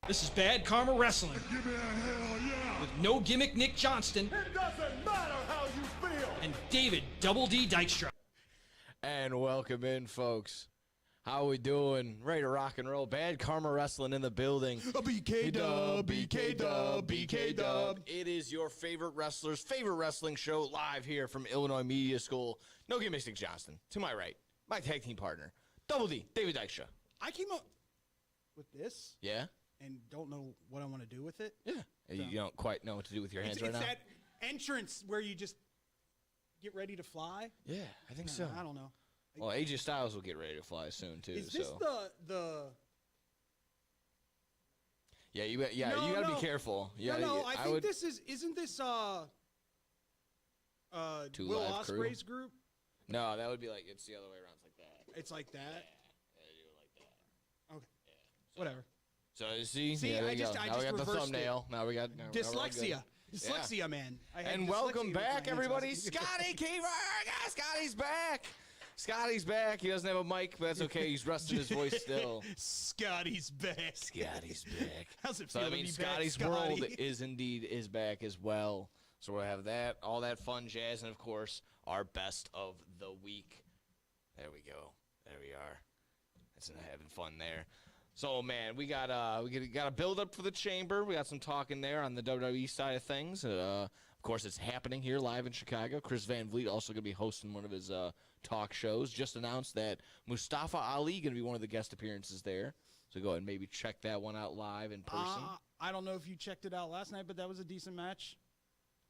This is Bad Karma Wrestling. Give me a hell yeah! With no gimmick Nick Johnston. It doesn't matter how you feel! And David Double D Dykstra. And welcome in, folks. How we doing? Ready to rock and roll. Bad Karma Wrestling in the building. BK Dub, BK Dub, BK Dub. It is your favorite wrestler's favorite wrestling show live here from Illinois Media School. No gimmicks Nick Johnston. To my right, my tag team partner, Double D, David Dykstra. I came up with this. Yeah? And don't know what I want to do with it. Yeah. You don't quite know what to do with your hands right now? It's that entrance where you just get ready to fly. Yeah, I think so. I don't know. Well, AJ Styles will get ready to fly soon, too. Is this the... Yeah, you got to be careful. I think this is... Isn't this, Will Ospreay's group? No, that would be like, it's the other way around. It's like that. It's like that? Yeah, you do it like that. Okay. Yeah. Whatever. So, see I just now we got the thumbnail. Now we got... Dyslexia. Dyslexia, man. And welcome back, everybody. Scotty Keefer! Scotty's back! Scotty's back. He doesn't have a mic, but that's okay. He's resting his voice still. Scotty's back. Scotty's back. How's it feel So, I to mean, be back, Scotty's Scotty? World is back as well. So we'll have that, all that fun jazz, and, of course, our best of the week. There we go. There we are. That's having fun there. So, man, we got a build up for the chamber. We got some talking there on the WWE side of things. Of course, it's happening here live in Chicago. Chris Van Vliet also going to be hosting one of his talk shows. Just announced that Mustafa Ali going to be one of the guest appearances there. So go ahead and maybe check that one out live in person. I don't know if you checked it out last night, but that was a decent match.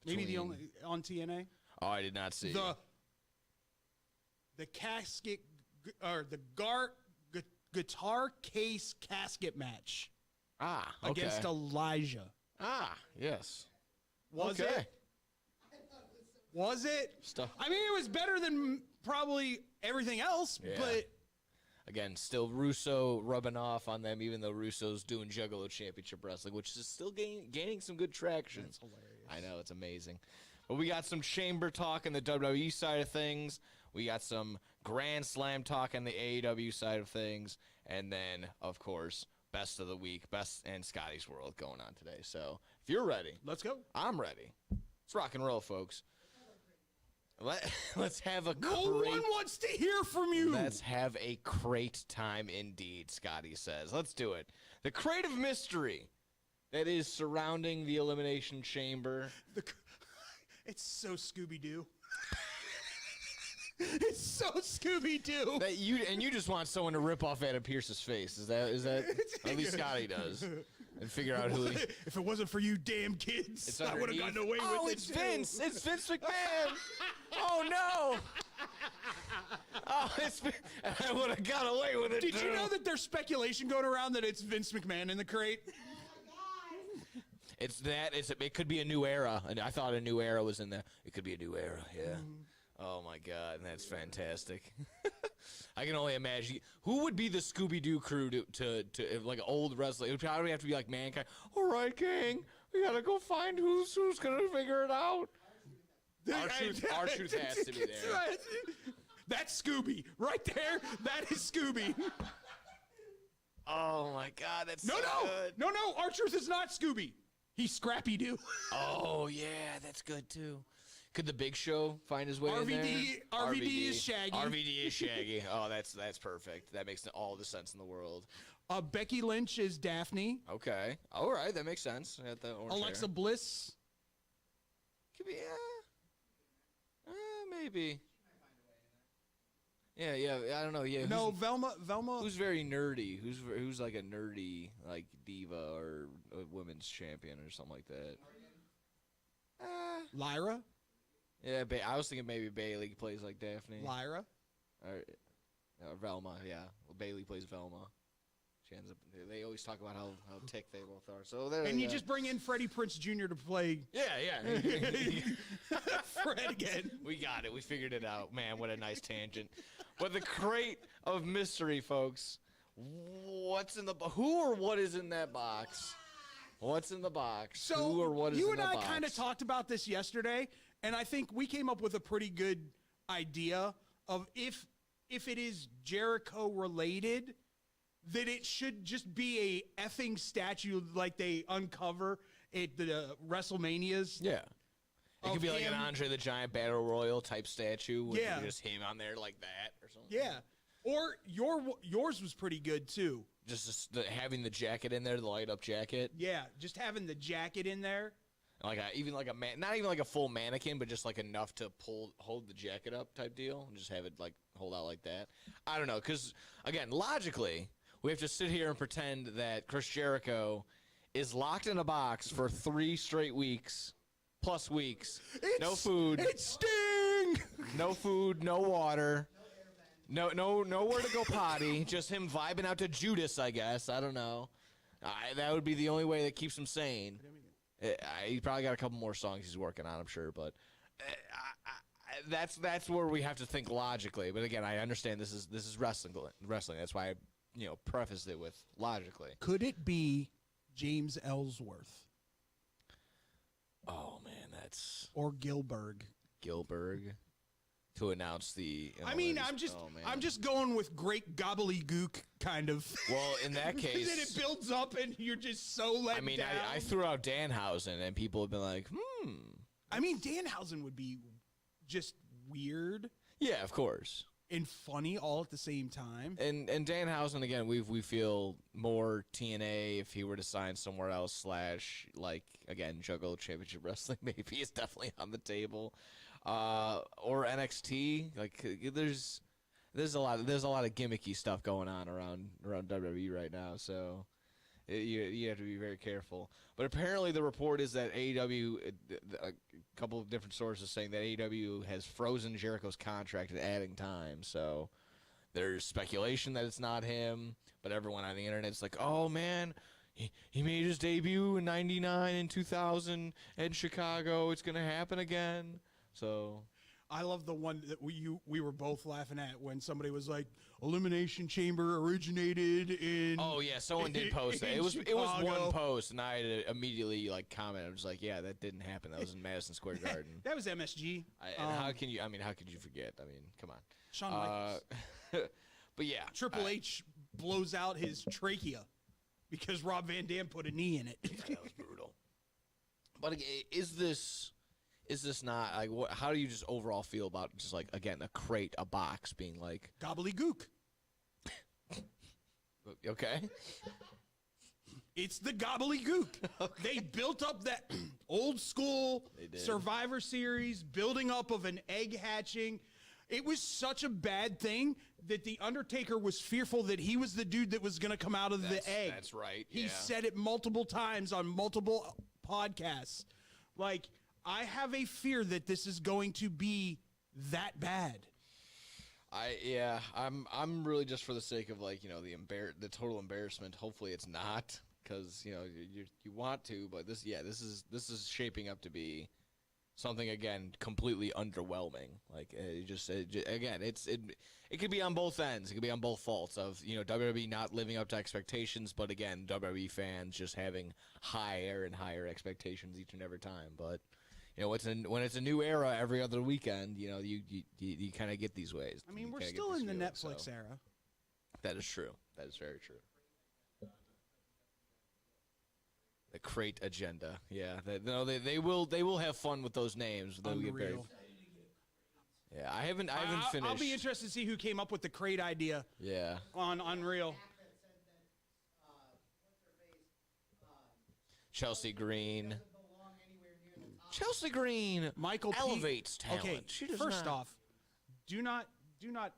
Maybe the only on TNA. Oh, I did not see the casket or the guitar case casket match. Okay. Against Elijah. Yes. Was okay. it? Was it? Stuff. I mean, it was better than probably everything else, but... Again, still Russo rubbing off on them, even though Russo's doing Juggalo Championship Wrestling, which is still gaining some good traction. That's hilarious. I know, it's amazing. But we got some chamber talk on the WWE side of things. We got some Grand Slam talk on the AEW side of things. And then, of course, best of the week, best and Scotty's World going on today. So if you're ready, let's go. I'm ready. Let's rock and roll, folks. Let's have a No one wants to hear from you. Let's have a great time indeed, Scotty says. Let's do it. The crate of mystery that is surrounding the Elimination Chamber. It's so Scooby-Doo. It's so Scooby-Doo. That you just want someone to rip off Adam Pearce's face. Is that at least Scotty does. And figure out who he... If it wasn't for you damn kids, I would have gotten away with it. Oh, it's Vince. It's Vince McMahon. Oh, no. Oh, I would have got away with it, Did you know that there's speculation going around that it's Vince McMahon in the crate? It could be a new era. And I thought a new era was in there. It could be a new era, yeah. Oh, my God. That's fantastic. I can only imagine. Who would be the Scooby-Doo crew to like old wrestling? It would probably have to be like Mankind. All right, gang. We got to go find who's going to figure it out. R-Truth has to be there. That's Scooby. Right there. That is Scooby. Oh, my God. That's No, good. R-Truth is not Scooby. He's Scrappy-Doo. Oh, yeah. That's good, too. Could the Big Show find his way in there? RVD is Shaggy. RVD is Shaggy. Oh, that's perfect. That makes all the sense in the world. Becky Lynch is Daphne. Okay. All right, that makes sense. Alexa hair. Bliss. Could be, maybe. Yeah, I don't know. Yeah. No, Velma. Who's very nerdy? Who's like a nerdy like diva or a women's champion or something like that? Lyra. Yeah, I was thinking maybe Bailey plays like Daphne. Lyra. Or Velma, yeah. Well, Bailey plays Velma. She ends up. They always talk about how tick they both are. So there. And you just bring in Freddie Prinze Jr. to play. Yeah. Fred again. We got it. We figured it out. Man, what a nice tangent. But the crate of mystery, folks. What's in the who or what is in that box? What's in the box? So who or what is in the box? You and I kind of talked about this yesterday, and I think we came up with a pretty good idea of if it is Jericho related, that it should just be a effing statue like they uncover at the WrestleManias. Yeah. It could be like an him. Andre the Giant Battle Royal type statue with Yeah. just him on there like that or something. Yeah. Or yours was pretty good too. Just having the jacket in there, the light up jacket. Yeah, just having the jacket in there. Like even like a man, not even like a full mannequin, but just like enough to hold the jacket up type deal, and just have it like hold out like that. I don't know, because again, logically, we have to sit here and pretend that Chris Jericho is locked in a box for 3 straight weeks, plus weeks, no food, It's Sting. no food, no water, nowhere to go potty, just him vibing out to Judas, I guess. I don't know. That would be the only way that keeps him sane. He probably got a couple more songs he's working on, I'm sure, but that's where we have to think logically. But again, I understand this is wrestling. That's why I prefaced it with logically. Could it be James Ellsworth Oh man, that's or Gilbert? Gilbert to announce the. I mean, I'm just going with great gobbledygook kind of. Well, in that case, then it builds up and you're just so let down. I threw out Danhausen, and people have been like, I mean, Danhausen would be just weird Yeah, of course. and funny all at the same time. And Danhausen again, we feel more TNA if he were to sign somewhere else. / like again, Juggalo Championship Wrestling maybe is definitely on the table, or NXT. Like there's a lot of gimmicky stuff going on around WWE right now. So you have to be very careful. But apparently the report is that AEW, a couple of different sources saying that AEW has frozen Jericho's contract and adding time. So there's speculation that it's not him, but everyone on the internet is like, oh man, he made his debut in '99 and 2000 in Chicago. It's going to happen again. So I love the one that we were both laughing at when somebody was like, Elimination Chamber originated in. oh yeah, someone did post that. It was one post, and I had immediately like commented. I was like, yeah, that didn't happen. That was in Madison Square Garden. That was MSG. And how could you forget? I mean, come on. Shawn Michaels. But yeah, Triple H blows out his trachea because Rob Van Dam put a knee in it. that was brutal. But is this not like what? How do you just overall feel about just like again a crate, a box being like Gobbledygook. okay? It's the gobbledygook. They built up that old school Survivor Series building up of an egg hatching. It was such a bad thing that The Undertaker was fearful that he was the dude that was going to come out of the egg. That's right. He yeah. said it multiple times on multiple podcasts. Like, I have a fear that this is going to be that bad. I'm really just for the sake of like the total embarrassment. Hopefully it's not, because you want to, but this is shaping up to be something again completely underwhelming. Like it could be on both ends. It could be on both faults of WWE not living up to expectations, but again WWE fans just having higher and higher expectations each and every time. But when it's a new era every other weekend, you kind of get these ways. I mean, You we're kinda get still this in the feeling, Netflix so. era. That is true. That is very true. The crate agenda, yeah. They will have fun with those names. They'll get very. Unreal. Yeah, I haven't finished. I'll be interested to see who came up with the crate idea Yeah. on Unreal. Chelsea Green. Chelsea Green Michael P. elevates talent. Okay, She does first not. off, do not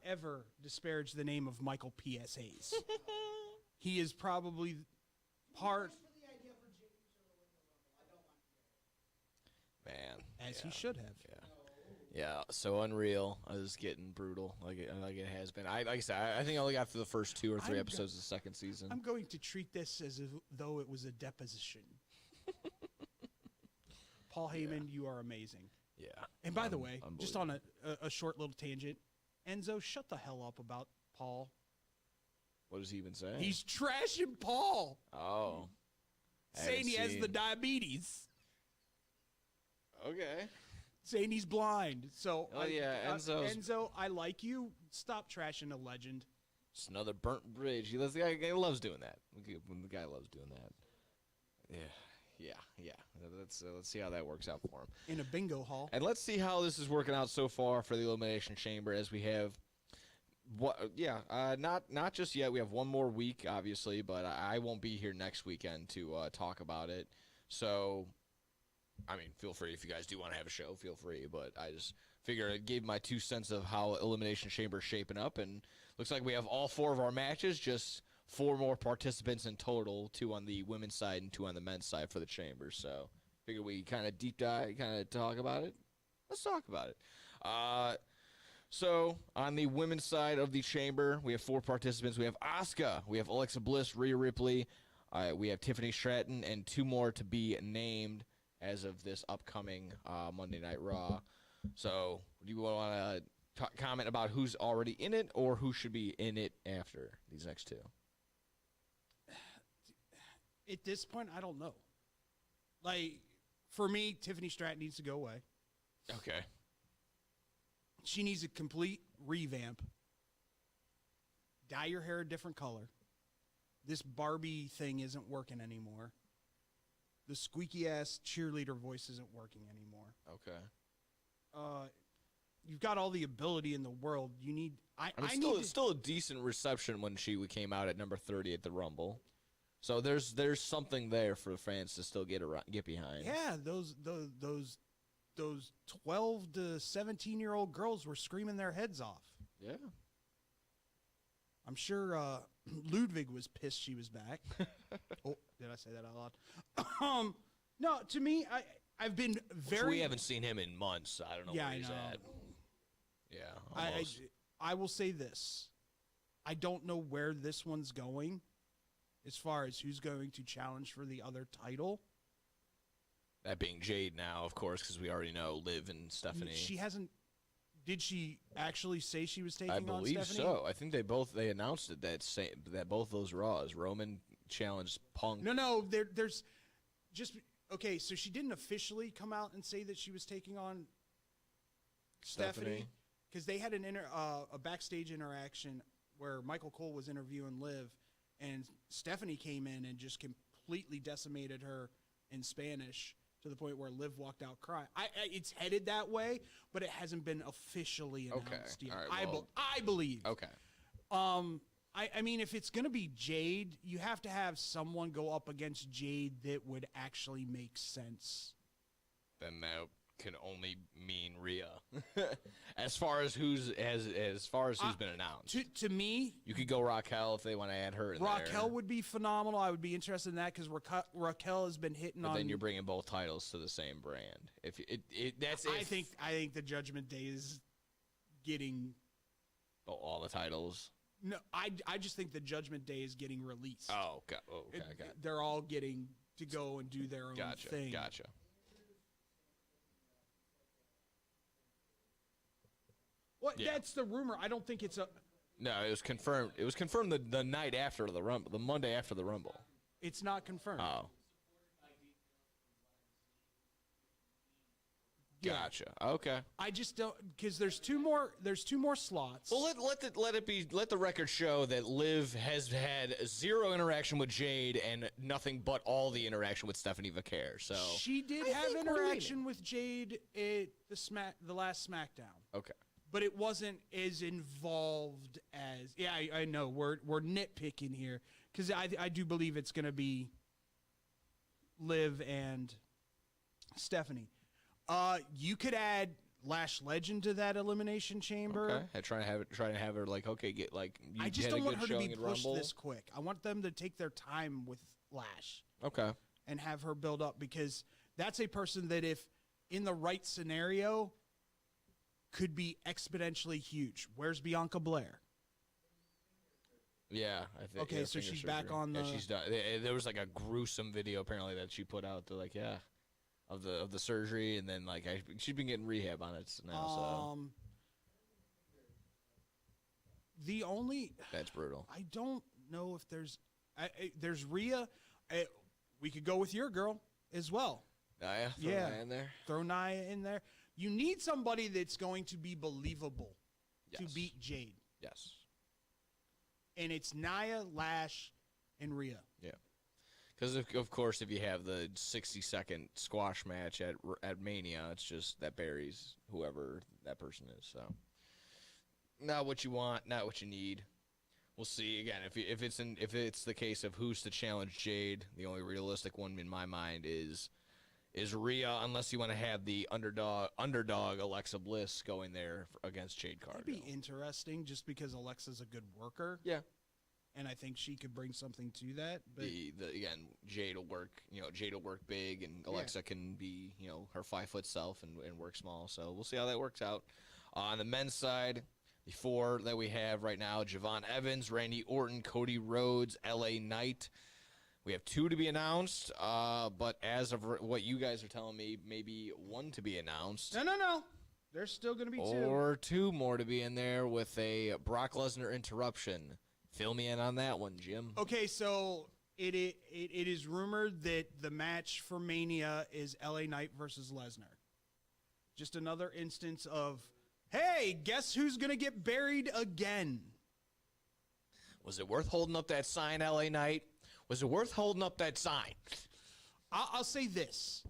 ever disparage the name of Michael P.S. Hayes. He is probably part, Man, as yeah. he should have. Yeah, so Unreal is getting brutal, like it has been. Like I said, I think I only got through the first 2 or 3 episodes of the second season. I'm going to treat this as though it was a deposition. Paul Heyman, you are amazing. Yeah. And by the way, just on a short little tangent, Enzo, shut the hell up about Paul. What does he even say? He's trashing Paul, oh. saying he has the diabetes, Okay. saying he's blind. So, Oh, yeah, Enzo's- Enzo, I like you. Stop trashing a legend. It's another burnt bridge. The guy loves doing that. The guy loves doing that. Yeah. Let's see how that works out for him. In a bingo hall. And let's see how this is working out so far for the Elimination Chamber as we have. Not just yet. We have one more week, obviously, but I won't be here next weekend to talk about it. So, I mean, feel free if you guys do want to have a show, feel free. But I just figured I'd give my 2 cents of how Elimination Chamber is shaping up, and looks like we have all 4 of our matches, just 4 more participants in total, 2 on the women's side and 2 on the men's side for the chamber. So, figure we kind of deep dive, kind of talk about it. Let's talk about it. So, on the women's side of the chamber, we have 4 participants. We have Asuka, we have Alexa Bliss, Rhea Ripley, we have Tiffany Stratton, and 2 more to be named as of this upcoming Monday Night Raw. So, do you want to comment about who's already in it or who should be in it after these next 2? At this point, I don't know. Like, for me, Tiffany Stratton needs to go away. Okay. She needs a complete revamp. Dye your hair a different color. This Barbie thing isn't working anymore. The squeaky-ass cheerleader voice isn't working anymore. Okay. You've got all the ability in the world. You need... Still a decent reception when she came out at number 30 at the Rumble. So there's something there for the fans to still get behind. Yeah, those 12 to 17-year-old girls were screaming their heads off. Yeah. I'm sure Ludwig was pissed she was back. Oh, did I say that out loud? No, to me, I've been very... We haven't seen him in months. I don't know where he's at. Yeah, almost. I will say this. I don't know where this one's going as far as who's going to challenge for the other title. That being Jade now, of course, because we already know Liv and Stephanie. She hasn't... Did she actually say she was taking on Stephanie? I believe so. I think they announced it that both those Raws. Roman challenged Punk. No, there's just... Okay, so she didn't officially come out and say that she was taking on Stephanie because they had a backstage interaction where Michael Cole was interviewing Liv, and Stephanie came in and just completely decimated her in Spanish to the point where Liv walked out crying. It's headed that way, but it hasn't been officially announced yet. All right, I believe. Okay. I mean, if it's going to be Jade, you have to have someone go up against Jade that would actually make sense. Then that can only mean Rhea. as far as who's been announced. To me, you could go Raquel if they want to add her in Raquel there. would be phenomenal. I would be interested in that because Raquel has been hitting but on. Then you're bringing both titles to the same brand. I think the Judgment Day is getting all the titles. No, I just think the Judgment Day is getting released. Oh, okay. They're all getting to go and do their own thing. Gotcha. Well, that's the rumor. I don't think it's a... No, it was confirmed. It was confirmed the night after the Rumble, the Monday after the Rumble. It's not confirmed. Oh. Gotcha. Okay. I just don't, because there's two more slots. Well, let the record show that Liv has had 0 interaction with Jade and nothing but all the interaction with Stephanie Vaquer. So she did have interaction with Jade at the last SmackDown. Okay. But it wasn't as involved as... Yeah, I know. We're nitpicking here. Because I do believe it's going to be Liv and Stephanie. You could add Lash Legend to that Elimination Chamber. Okay. I try to have her like, okay, get like... I just don't want her to be pushed this quick. I want them to take their time with Lash. Okay. And have her build up, because that's a person that, if in the right scenario, could be exponentially huge. Where's Bianca Blair? Yeah, I think. Okay, so she's back on the... Yeah, she's done. There was like a gruesome video apparently that she put out. They're like, of the surgery, and then like she's been getting rehab on it now. The only... That's brutal. I don't know if there's Rhea. We could go with your girl as well. Nia? Throw Nia in there? Throw Nia in there. You need somebody that's going to be believable to beat Jade. Yes. and it's Nia, Lash, and Rhea. Yeah. Because, of course, if you have the 60-second squash match at Mania, it's just that buries whoever that person is. So, not what you want, not what you need. We'll see. Again, if it's the case of who's to challenge Jade, the only realistic one in my mind is Rhea, unless you want to have the underdog Alexa Bliss going there against Jade Cargill. That'd be interesting, just because Alexa's a good worker. Yeah. And I think she could bring something to that. But Again, Jade will work. Jade will work big, and Alexa can be her 5-foot self and work small. So we'll see how that works out. On the men's side, the 4 that we have right now: Javon Evans, Randy Orton, Cody Rhodes, LA Knight. We have 2 to be announced, but as of what you guys are telling me, maybe 1 to be announced. No. There's still going to be 2. Or 2 more to be in there with a Brock Lesnar interruption. Fill me in on that one, Jim. Okay, so it is rumored that the match for Mania is LA Knight versus Lesnar. Just another instance of, hey, guess who's going to get buried again? Was it worth holding up that sign, LA Knight? Was it worth holding up that sign? I'll say this.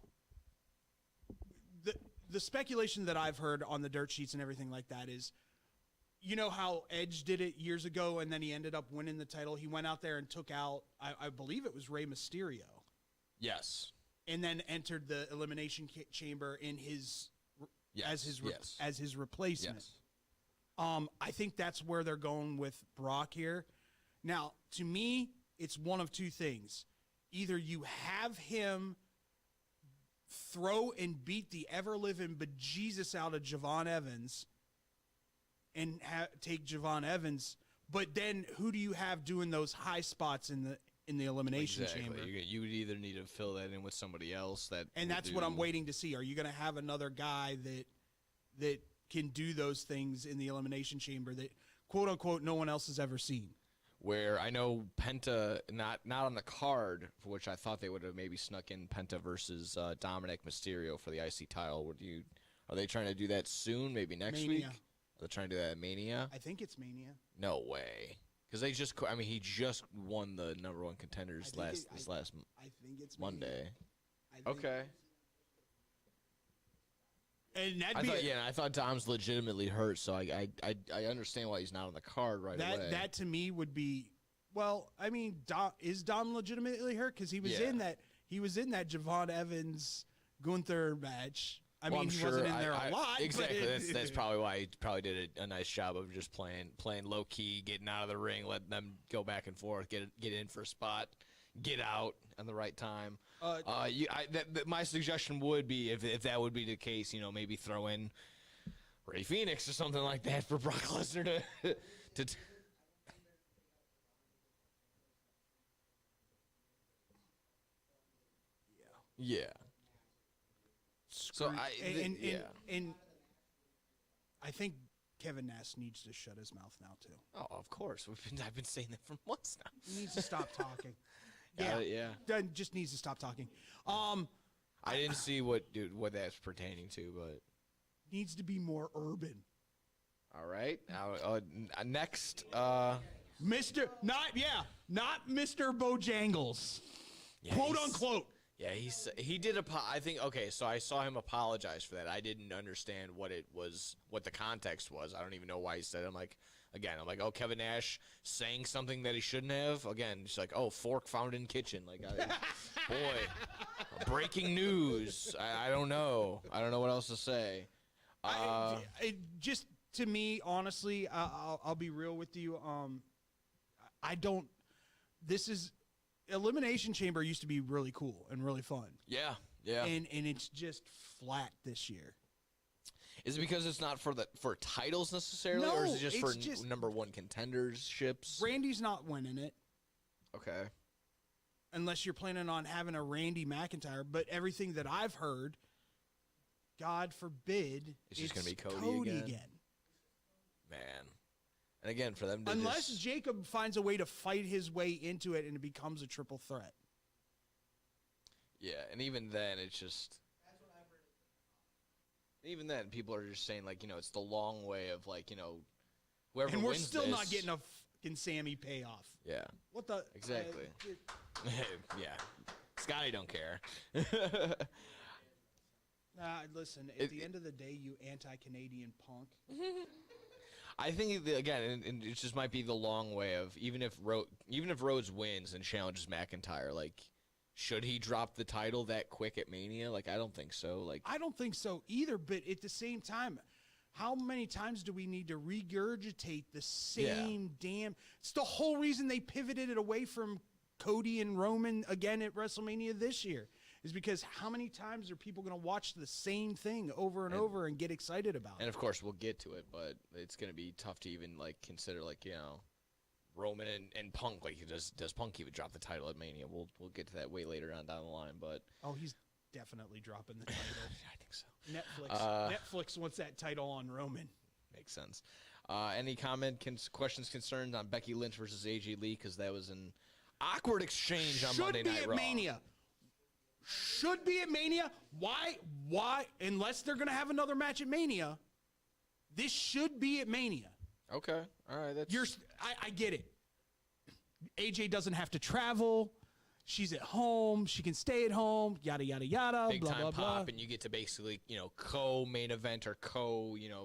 The speculation that I've heard on the dirt sheets and everything like that is, you know how Edge did it years ago, and then he ended up winning the title? He went out there and took out, I believe it was Rey Mysterio. Yes. And then entered the Elimination Chamber in his as his replacement. Yes. I think that's where they're going with Brock here. Now, to me, it's one of 2 things. Either you have him throw and beat the ever-living bejesus out of Javon Evans and take Javon Evans, but then who do you have doing those high spots in the Elimination Chamber? You would either need to fill that in with somebody else and that's what I'm waiting to see. Are you going to have another guy that can do those things in the Elimination Chamber that, quote unquote, no one else has ever seen? Where I know Penta, not on the card, for which I thought they would have maybe snuck in Penta versus Dominic Mysterio for the IC title. Are they trying to do that soon? Maybe next week? Are they trying to do that at Mania? I think it's Mania. No way. Because he just won the number 1 contenders last Monday. Okay. And I thought Dom's legitimately hurt, so I understand why he's not on the card away. That to me would be, well, I mean, is Dom legitimately hurt? Because he was in that Javon Evans Gunther match. I mean, he wasn't in there a lot. Exactly. That's probably why he probably did a nice job of just playing low key, getting out of the ring, letting them go back and forth, get in for a spot, get out on the right time. My suggestion would be, if that would be the case, maybe throw in Rey Fenix or something like that for Brock Lesnar to yeah. So I think Kevin Nash needs to shut his mouth now too. Oh, of course. I've been saying that for months now. He needs to stop talking. Yeah. Just needs to stop talking. I didn't see what that's pertaining to, but needs to be more urban. All right. Next, not Mr. Bojangles, quote unquote. Yeah, he did I think, okay, so I saw him apologize for that. I didn't understand what the context was. I don't even know why he said it. I'm like, oh, Kevin Nash saying something that he shouldn't have. Again, just like, oh, fork found in kitchen. Like, boy, breaking news. I don't know. I don't know what else to say. Just to me, honestly, I'll be real with you. Elimination Chamber used to be really cool and really fun. Yeah. And it's just flat this year. Is it because it's not for titles necessarily, or is it just for number 1 contenderships? Randy's not winning it. Okay. Unless you're planning on having a Randy McIntyre, but everything that I've heard, God forbid, it's just going to be Cody again. Man. And again, for them to unless Jacob finds a way to fight his way into it and it becomes a triple threat. Yeah, and even then, it's just... That's what I've heard. Even then, people are just saying, like, it's the long way of, like, whoever wins. And we're still not getting fucking Sammy payoff. Yeah. What the? Exactly. Yeah. Scotty don't care. Listen, at the end of the day, you anti-Canadian punk. I think again, and it just might be the long way of even if Rhodes wins and challenges McIntyre, like, should he drop the title that quick at Mania? Like, I don't think so. Like, I don't think so either. But at the same time, how many times do we need to regurgitate the same damn? It's the whole reason they pivoted it away from Cody and Roman again at WrestleMania this year. Is because how many times are people going to watch the same thing over and over and get excited about it? And of course, we'll get to it, but it's going to be tough to even like consider, like, you know, Roman and Punk. Like, does Punk even drop the title at Mania? We'll get to that way later on down the line. But he's definitely dropping the title. I think so. Netflix wants that title on Roman. Makes sense. Any questions, concerns on Becky Lynch versus AJ Lee? Because that was an awkward exchange on Monday Night Raw. Should be at Mania. Should be at Mania. Why? Unless they're going to have another match at Mania, this should be at Mania. Okay. All right. I get it. AJ doesn't have to travel. She's at home. She can stay at home. Yada, yada, yada. Big blah, time blah, pop, blah. and you get to basically, you know, co-main event or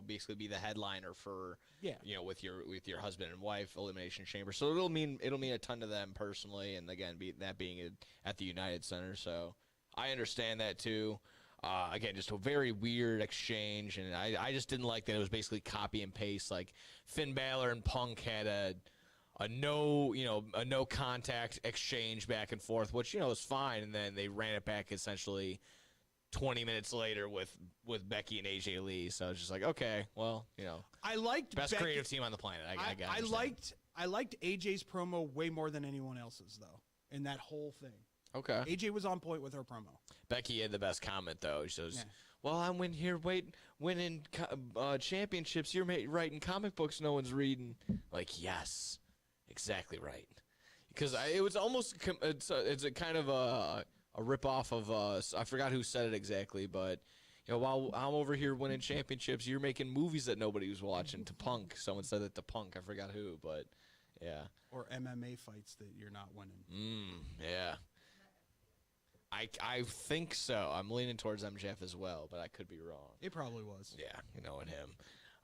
basically be the headliner for, you know, with your husband and wife Elimination Chamber. So it'll mean a ton to them personally, and again, being at the United Center. So I understand that too. Again, just a very weird exchange, and I just didn't like that it was basically copy and paste. Like, Finn Balor and Punk had a no contact exchange back and forth, which, you know, is fine, and then they ran it back essentially 20 minutes later with Becky and AJ Lee. So it's just like, okay, well, you know, I liked best creative team on the planet. I liked AJ's promo way more than anyone else's though in that whole thing. Okay. AJ was on point with her promo. Becky had the best comment though. She says, "Well, I'm winning championships. You're writing comic books no one's reading." Like, yes, exactly right. Because it was almost it's a kind of a ripoff of I forgot who said it exactly, but you know, while I'm over here winning championships, you're making movies that nobody was watching. To Punk, someone said it to Punk. I forgot who, but yeah. Or MMA fights that you're not winning. Yeah. I think so. I'm leaning towards MJF as well, but I could be wrong. It probably was. Yeah, you knowing him.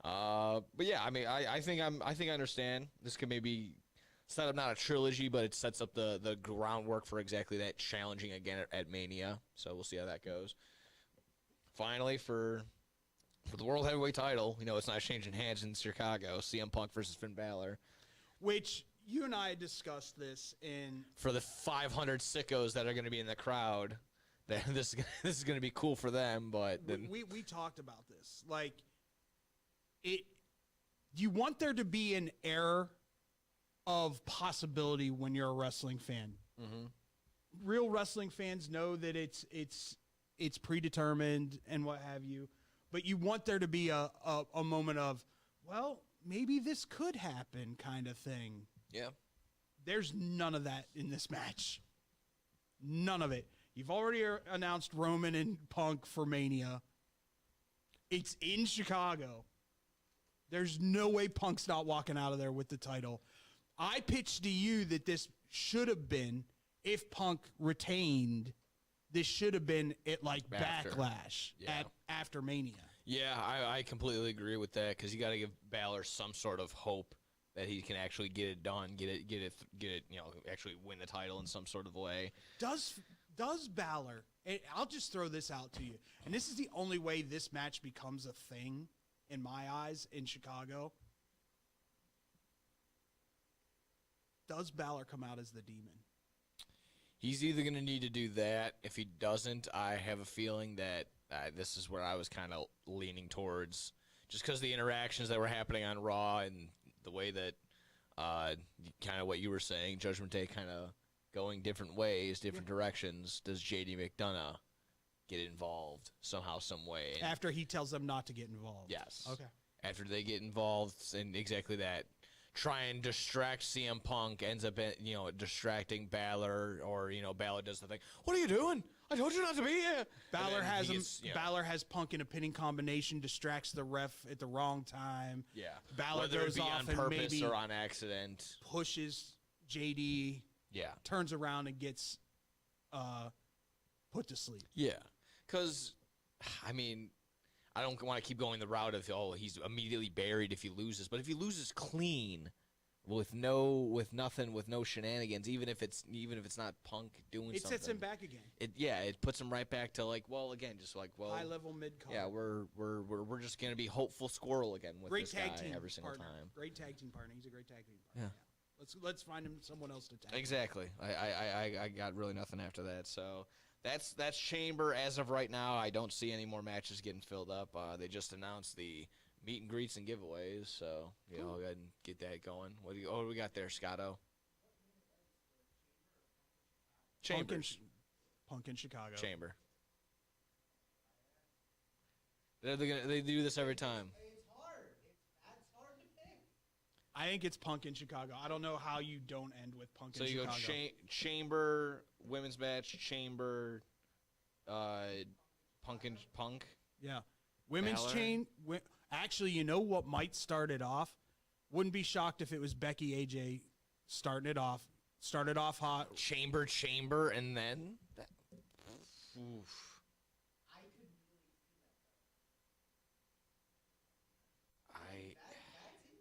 But yeah, I mean, I think I understand. This could maybe set up not a trilogy, but it sets up the groundwork for exactly that, challenging again at Mania. So we'll see how that goes. Finally, for the World Heavyweight title, you know, it's not changing hands in Chicago. CM Punk versus Finn Balor. Which you and I discussed this in. For the 500 sickos that are going to be in the crowd, this is going to be cool for them. But then we talked about this. Like, you want there to be an air of possibility when you're a wrestling fan. Mm-hmm. Real wrestling fans know that it's predetermined and what have you, but you want there to be a moment of, well, maybe this could happen kind of thing. Yeah. There's none of that in this match. None of it. You've already announced Roman and Punk for Mania. It's in Chicago. There's no way Punk's not walking out of there with the title. I pitched to you that this should have been, if Punk retained, this should have been at like After. Backlash after Mania. Yeah, I completely agree with that, because you got to give Balor some sort of hope that he can actually get it done, get it, you know, actually win the title in some sort of way. Does Balor, and I'll just throw this out to you, and this is the only way this match becomes a thing in my eyes in Chicago. Does Balor come out as the demon? He's either going to need to do that. If he doesn't, I have a feeling that this is where I was kind of leaning towards, just because the interactions that were happening on Raw and the way that kind of what you were saying, Judgment Day kind of going different ways, different directions. Does JD McDonough get involved somehow, some way? And After he tells them not to get involved. yes. Okay. After they get involved in exactly that, try and distract CM Punk, ends up, distracting Balor, or, Balor does the thing. What are you doing? I told you not to be here. Balor has him. Balor has Punk in a pinning combination, distracts the ref at the wrong time. Yeah. Balor Whether goes it be off on and purpose maybe or on accident. pushes JD. Yeah. Turns around and gets put to sleep. Yeah. Because, I mean, I don't want to keep going the route of, he's immediately buried if he loses. But if he loses clean, with nothing, with no shenanigans, even if it's not Punk doing something, it sets him back again. It puts him right back to high level mid card. Yeah, we're just gonna be hopeful squirrel again with great this tag guy team every single partner. time. Great tag team partner. He's a great tag team partner. Yeah. Let's find him someone else to tag. Exactly. I got really nothing after that. So that's Chamber as of right now. I don't see any more matches getting filled up. They just announced the meet and greets and giveaways, so I'll go ahead and get that going. What do we got there, Scotto? Chamber. Punk in Chicago. Chamber. They do this every time. It's hard. That's hard to pick. I think it's Punk in Chicago. I don't know how you don't end with Punk So in you Chicago. go Chamber, women's match, Chamber, Punk. Yeah. Women's Balor. chain. Actually, you know what might start it off? Wouldn't be shocked if it was Becky AJ starting it off. Started off hot. Chamber, and then that. Oof. I could really see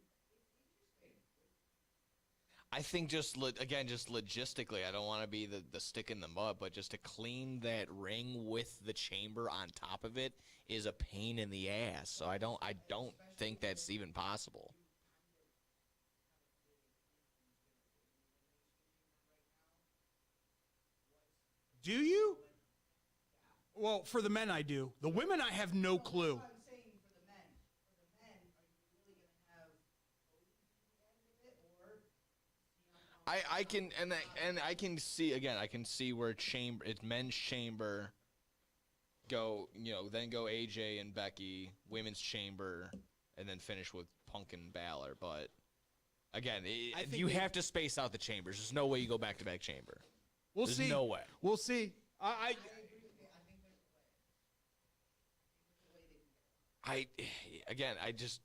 that. I think just logistically, I don't want to be the stick in the mud, but just to clean that ring with the Chamber on top of it is a pain in the ass. So I don't think that's even possible. Do you? Well, for the men, I do. The women, I have no clue. That's what I'm saying for the men. For the men, are you really going to have Cody at the end of it, or I can and I can see again. I can see where it's men's Chamber. Go then go AJ and Becky, women's Chamber, and then finish with Punk and Balor. But again, you have to space out the chambers. There's no way you go back to back Chamber. We'll There's see. no way. We'll see. I agree with you. I think there's a way. I just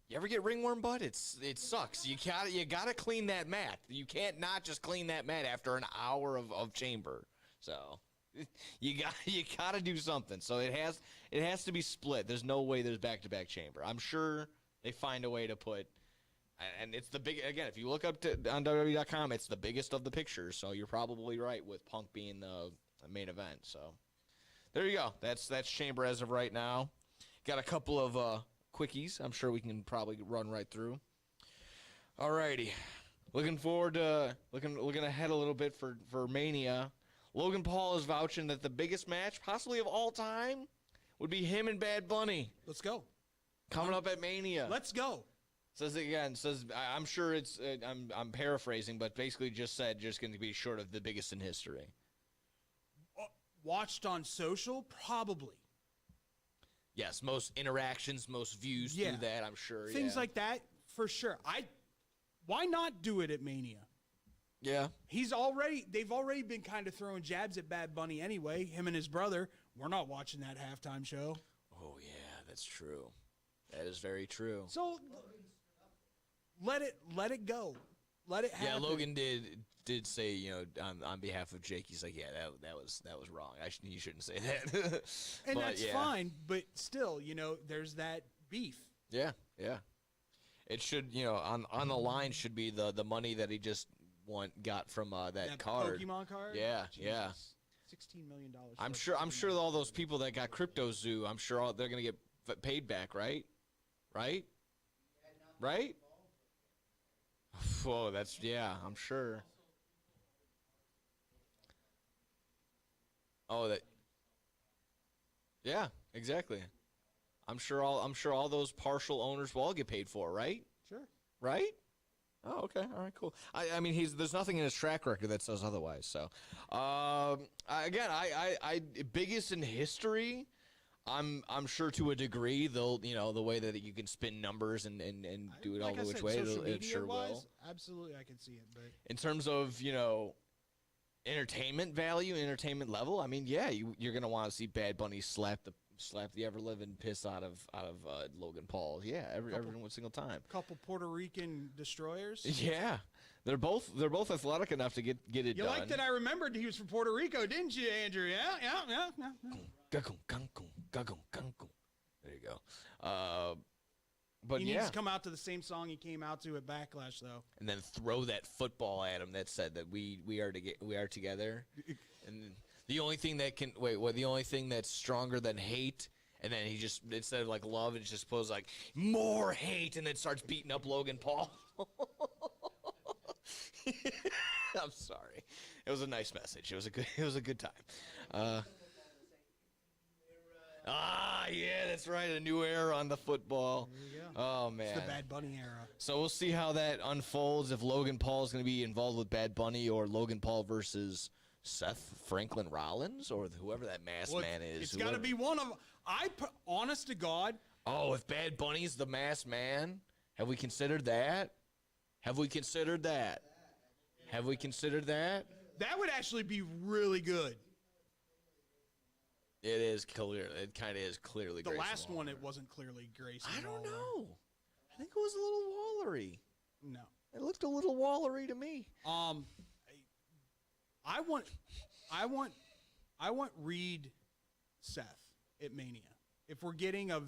you ever get ringworm butt? It sucks. You gotta clean that mat. You can't not just clean that mat after an hour of Chamber. So you gotta do something. So it has to be split. There's no way there's back to back Chamber. I'm sure they find a way to put. And it's the big, again, if you look up on WWE.com, it's the biggest of the pictures. So you're probably right with Punk being the main event. So there you go. That's Chamber as of right now. Got a couple of quickies. I'm sure we can probably run right through. Alrighty. Looking forward to looking ahead a little bit for Mania. Logan Paul is vouching that the biggest match, possibly of all time, would be him and Bad Bunny Let's go. coming up at Mania. Let's go. Says I'm sure it's I'm paraphrasing, but basically just said just going to be short of the biggest in history. Watched on social? Probably. Yes, most interactions, most views through that, I'm sure. Things like that, for sure. Why not do it at Mania? Yeah. They've already been kind of throwing jabs at Bad Bunny anyway, him and his brother. We're not watching that halftime show. Oh, yeah, that's true. That is very true. So let it go. Let it happen. Yeah, Logan did say, on behalf of Jake, he's like, yeah, that was wrong. You shouldn't say that. And that's fine, but still, there's that beef. Yeah. It should, on the line should be the money that he just got from that card. Pokemon card? Yeah, yeah. $16 million. I'm sure all those people that got Crypto Zoo, I'm sure they're gonna get paid back, right? Right? Whoa, I'm sure. Oh, yeah, exactly. I'm sure all those partial owners will all get paid for, right? Sure. Right? Oh, okay. All right, cool. I mean, there's nothing in his track record that says otherwise. So, again, I biggest in history. I'm sure to a degree they'll the way that you can spin numbers and do it all Like I the which said, way social it sure will. media-wise, absolutely, I can see it. But In terms of entertainment value, entertainment level, I mean, yeah, you're gonna want to see Bad Bunny slap the ever living piss out of Logan Paul. Yeah, every single time. couple Puerto Rican destroyers. Yeah, they're both athletic enough to get it You done. like that I remembered he was from Puerto Rico, didn't you, Andrew? Yeah. There you go. But He yeah, needs to come out to the same song he came out to at Backlash, though. and then throw that football at him that said that we are together. And the only thing that can the only thing that's stronger than hate, and then he just instead of like love, it's just supposed like more hate, and then starts beating up Logan Paul. I'm sorry. It was a nice message. It was a good time. Yeah, that's right. A new era on the football. There you go. Oh man. It's the Bad Bunny era. So we'll see how that unfolds. If Logan Paul is going to be involved with Bad Bunny, or Logan Paul versus Seth Franklin Rollins, or whoever that masked Well, man is. It's got to be one of. Honest to God. Oh, if Bad Bunny's the masked man, have we considered that? Have we considered that? Have we considered that? That would actually be really good. It is clear. It kind of is clearly. The Grayson last Waller. one, it wasn't clearly Grayson. I don't Waller. know. I think it was a little Wallery. No. It looked a little Wallery to me. I want Reed Seth at Mania. If we're getting a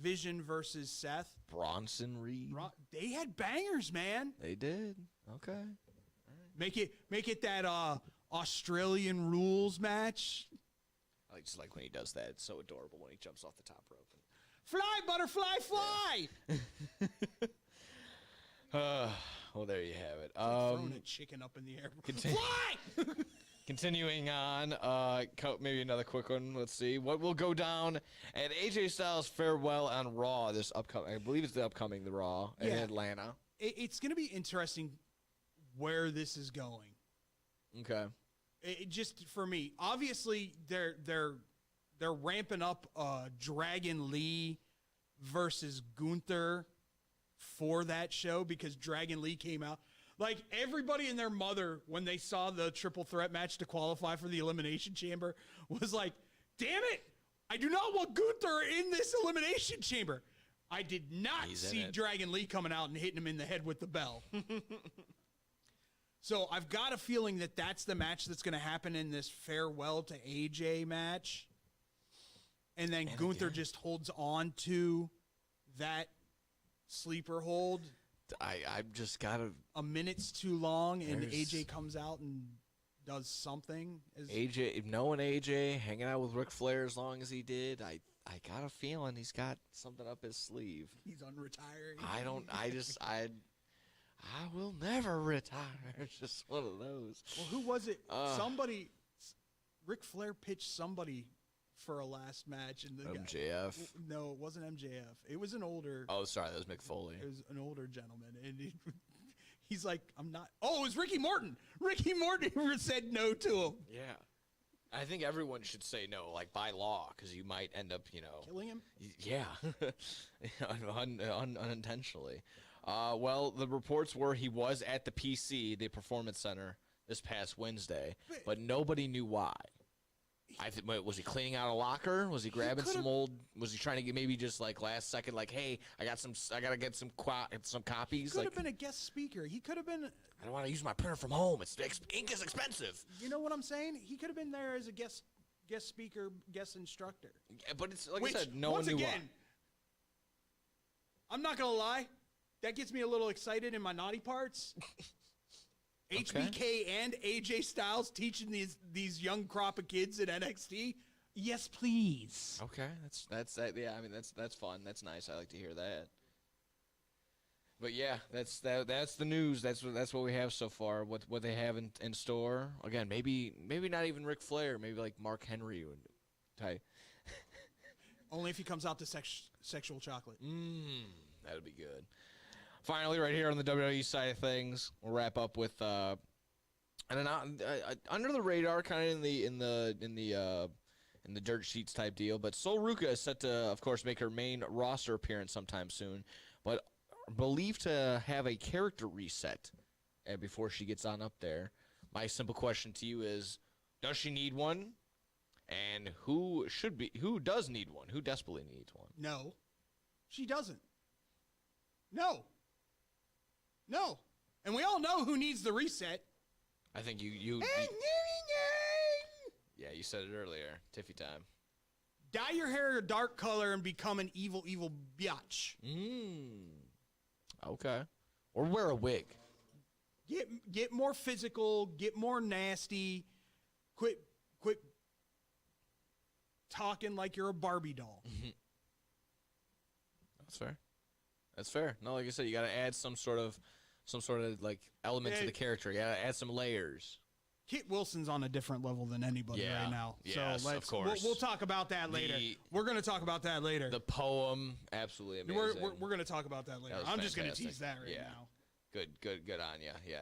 Vision versus Seth, Bronson Reed. they had bangers, man. They did. Okay. Make it that Australian rules match. I just like when he does that. It's so adorable when he jumps off the top rope. Fly, butterfly, fly. Well, there you have it. Throwing a chicken up in the air. Fly! Continuing on, maybe another quick one. Let's see what will go down at AJ Styles' farewell on Raw this upcoming. I believe it's the upcoming Raw in Yeah. Atlanta. It's going to be interesting where this is going. Okay. It just for me, obviously they're ramping up Dragon Lee versus Gunther for that show because Dragon Lee came out. Like everybody and their mother, when they saw the triple threat match to qualify for the Elimination Chamber, was like, "Damn it! I do not want Gunther in this Elimination Chamber." I did not see Dragon Lee coming out and hitting him in the head with the bell. So I've got a feeling that that's the match that's going to happen in this farewell to AJ match. And then Gunther just holds on to that sleeper hold. I've just got to. A minute's too long, and AJ comes out and does something. Knowing AJ, hanging out with Ric Flair as long as he did, I got a feeling he's got something up his sleeve. He's unretiring. I will never retire. It's just one of those. Well, who was it? Ric Flair pitched somebody for a last match. And the MJF? No, it wasn't MJF. It was an older. Oh, sorry, that was Mick Foley. It was an older gentleman. And he's like, I'm not. Oh, it was Ricky Morton. Ricky Morton said no to him. Yeah. I think everyone should say no, like by law, because you might end up, Killing him? Yeah. Unintentionally. Well, the reports were he was at the PC, the Performance Center, this past Wednesday, but nobody knew why. Was he cleaning out a locker? Was he grabbing some old? Was he trying to get maybe just like last second, like, hey, I gotta get some copies. He could have been a guest speaker. He could have been. I don't want to use my printer from home. Ink is expensive. You know what I'm saying? He could have been there as a guest speaker, guest instructor. Yeah, but it's like I said, no one knew why. I'm not gonna lie. That gets me a little excited in my naughty parts. HBK and AJ Styles teaching these young crop of kids at NXT. Yes, please. Okay, that's yeah. I mean, that's fun. That's nice. I like to hear that. But yeah, that's the news. That's what we have so far. What they have in store. Again, maybe not even Ric Flair. Maybe like Mark Henry would type. Only if he comes out to sexual chocolate. That would be good. Finally, right here on the WWE side of things, we'll wrap up with under the radar, kind of in the in the dirt sheets type deal. But Sol Ruka is set to, of course, make her main roster appearance sometime soon, but believed to have a character reset before she gets on up there. My simple question to you is, does she need one? And who does need one? Who desperately needs one? No, she doesn't. No. And we all know who needs the reset. I think you yeah, you said it earlier. Tiffy time. Dye your hair a dark color and become an evil, evil biatch. Okay. Or wear a wig. Get more physical. Get more nasty. Quit talking like you're a Barbie doll. That's fair. No, like I said, you got to add some sort of like element to the character. You got to add some layers. Kit Wilson's on a different level than anybody right now. Yes, so of course. We'll talk about that later. We're going to talk about that later. The poem, absolutely amazing. We're going to talk about that later. I'm just going to tease that right now. Good on you. Yeah,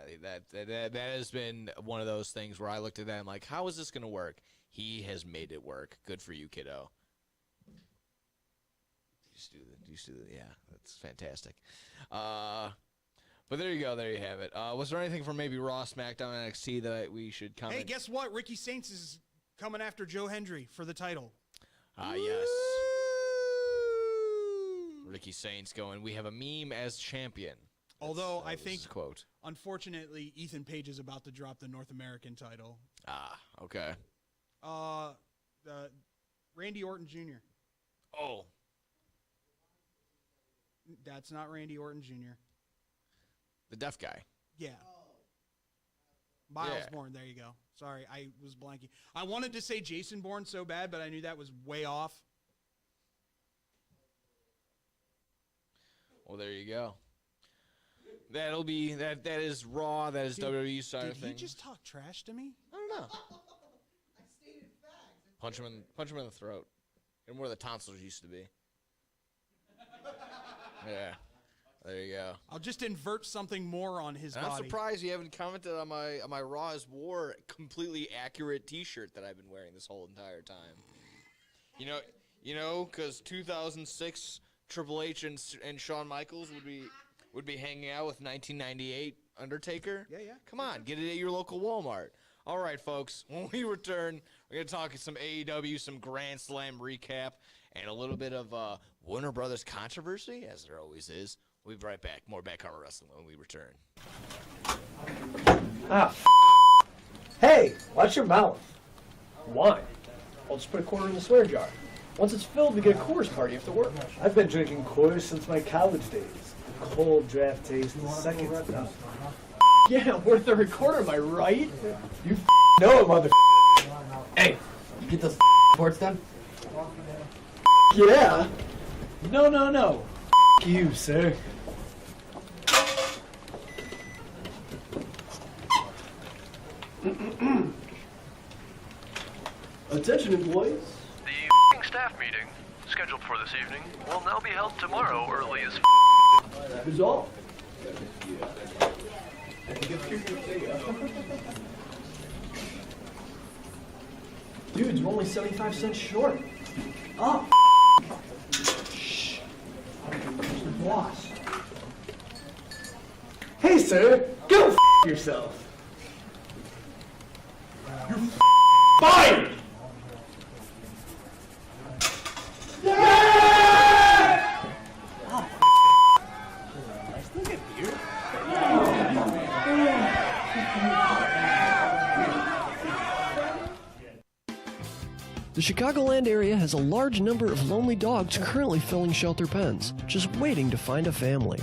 that has been one of those things where I looked at that and I'm like, how is this going to work? He has made it work. Good for you, kiddo. Yeah, that's fantastic. But there you go. There you have it. Was there anything from maybe Raw, SmackDown, NXT that we should comment? Hey, guess what? Ricky Saints is coming after Joe Hendry for the title. Yes. Ricky Saints going, we have a meme as champion. Although I think, quote, unfortunately, Ethan Page is about to drop the North American title. Okay. Randy Orton Jr. Oh. That's not Randy Orton Jr. The deaf guy. Yeah. Miles Bourne. There you go. Sorry, I was blanking. I wanted to say Jason Bourne so bad, but I knew that was way off. Well, there you go. That'll be that. That is Raw. That is WWE side of things. Did he just talk trash to me? I don't know. I stated facts. Punch him in the throat. And where the tonsils used to be. Yeah. There you go. I'll just invert something more on his body. I'm surprised you haven't commented on my Raw is War completely accurate T-shirt that I've been wearing this whole entire time. You know, because 2006 Triple H and Shawn Michaels would be hanging out with 1998 Undertaker. Yeah. Come on, get it at your local Walmart. All right, folks. When we return, we're gonna talk some AEW, some Grand Slam recap, and a little bit of Warner Brothers controversy, as there always is. We'll be right back. More Back Armor Wrestling when we return. Hey, watch your mouth. Why? I'll just put a quarter in the swear jar. Once it's filled, we get a Coors party after work. I've been drinking Coors since my college days. The cold draft taste is second to none. Yeah, worth the recorder, am I right? You know it, mother. Hey, you get those reports done? Yeah. No. You, sir. Attention, employees. The staff meeting, scheduled for this evening, will now be held tomorrow early as That is all. Dudes, we're only 75 cents short. Oh, shh. Where's the boss? Hey, sir, go yourself. You're fired! The Chicagoland area has a large number of lonely dogs currently filling shelter pens, just waiting to find a family.